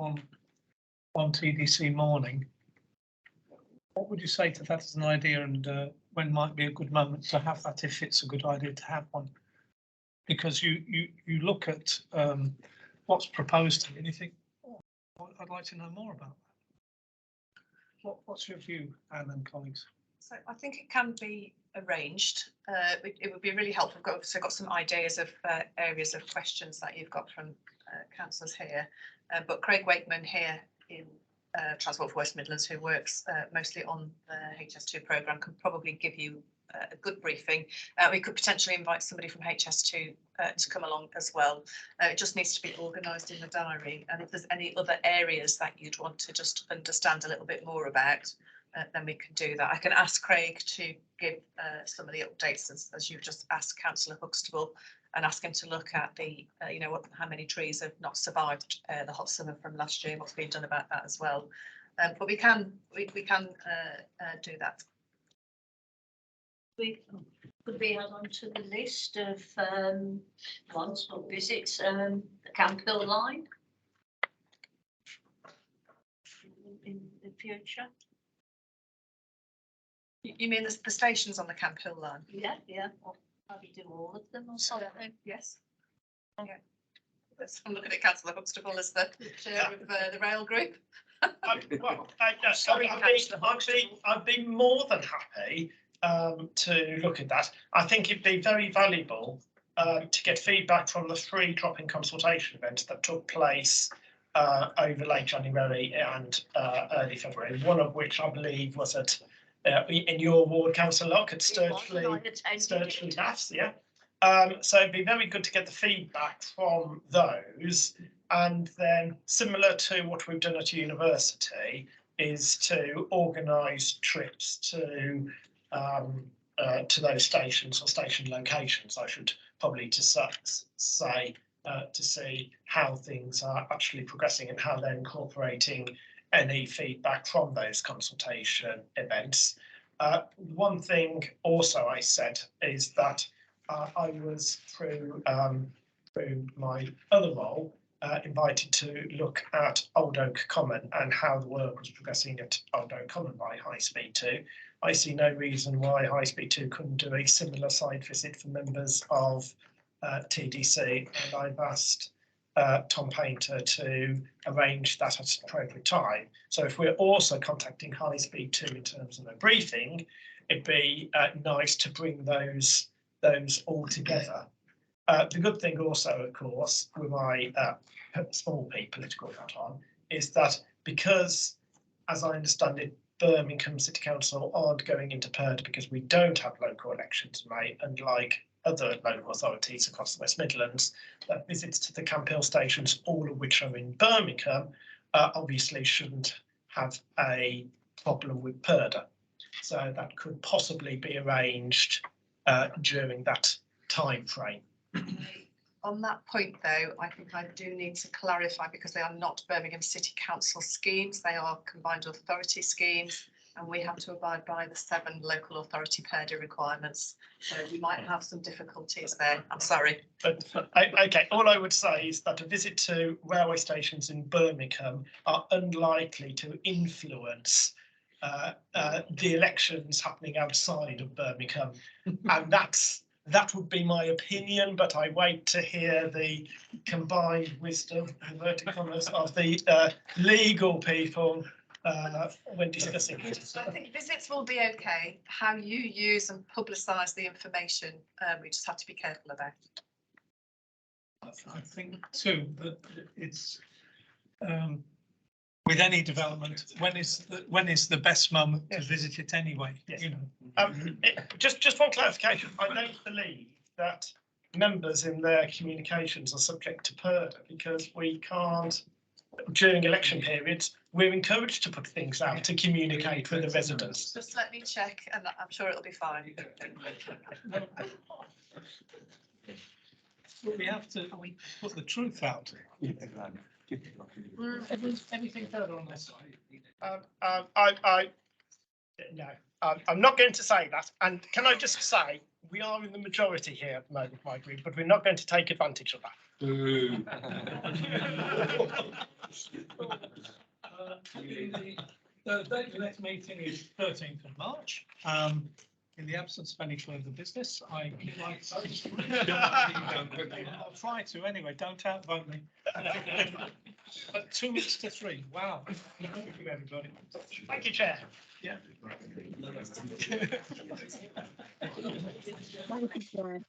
Speaker 1: TDC morning. What would you say to that as an idea, and when might be a good moment to have that, if it's a good idea to have one? Because you look at what's proposed and you think, oh, I'd like to know more about that. What's your view, Anne and colleagues?
Speaker 11: So I think it can be arranged. It would be really helpful. I've also got some ideas of areas of questions that you've got from councillors here. But Craig Wakeman here in Transport for West Midlands, who works mostly on the HS2 programme, can probably give you a good briefing. We could potentially invite somebody from HS2 to come along as well. It just needs to be organised in the diary. And if there's any other areas that you'd want to just understand a little bit more about, then we can do that. I can ask Craig to give some of the updates as you've just asked Councillor Huxtable, and ask him to look at the, how many trees have not survived the hot summer from last year, what's been done about that as well. But we can do that.
Speaker 13: Could be add on to the list of one-stop visits, the Camp Hill line in the future.
Speaker 11: You mean the stations on the Camp Hill line?
Speaker 13: Yeah, yeah. Or maybe do all of them or something.
Speaker 11: Yes. Okay. I'm looking at Councillor Huxtable as the chair of the rail group.
Speaker 4: Sorry, I'd be more than happy to look at that. I think it'd be very valuable to get feedback from the 3 drop-in consultation events that took place over late January and early February, one of which I believe was at in your ward, Councillor Locke, at Sturchley Taffs, yeah. So it'd be very good to get the feedback from those, and then similar to what we've done at university is to organise trips to those stations, or station locations, I should probably to say, to see how things are actually progressing and how they're incorporating any feedback from those consultation events. One thing also I said is that I was through my other role invited to look at Old Oak Common and how the work was progressing at Old Oak Common by High Speed 2. I see no reason why High Speed 2 couldn't do a similar site visit for members of TDC, and I've asked Tom Painter to arrange that at an appropriate time. So if we're also contacting High Speed 2 in terms of a briefing, it'd be nice to bring those all together The good thing also, of course, with my small p political hat on, is that because, as I understand it, Birmingham City Council aren't going into purdah because we don't have local elections in May, unlike other local authorities across the West Midlands, that visits to the Camp Hill stations, all of which are in Birmingham, obviously shouldn't have a problem with purdah. So that could possibly be arranged during that time frame.
Speaker 11: On that point, though, I think I do need to clarify, because they are not Birmingham City Council schemes, they are combined authority schemes, and we have to abide by the 7 local authority purdah requirements. So we might have some difficulties there. I'm sorry.
Speaker 4: But okay, all I would say is that a visit to railway stations in Birmingham are unlikely to influence the elections happening outside of Birmingham, and that would be my opinion, but I wait to hear the combined wisdom, inverted commas, of the legal people when discussing it.
Speaker 11: I think visits will be okay. How you use and publicise the information, we just have to be careful about.
Speaker 1: I think too that it's with any development, when is the best moment to visit it anyway?
Speaker 4: Yes.
Speaker 1: You know.
Speaker 4: Just one clarification. I don't believe that members in their communications are subject to purdah, because we can't, during election periods, we're encouraged to put things out to communicate with the residents.
Speaker 11: Just let me check, and I'm sure it'll be fine.
Speaker 1: We have to put the truth out. Anything further on this?
Speaker 4: No, I'm not going to say that. And can I just say, we are in the majority here at the moment, my group, but we're not going to take advantage of that.
Speaker 1: The date of the next meeting is 13th of March. In the absence of any further business, I would like to. I'll try to anyway. Don't outvote me. But 2 minutes to 3. Wow. Thank you, everybody.
Speaker 4: Thank you, Chair.
Speaker 1: Yeah.
Speaker 17: Thank you, Chair.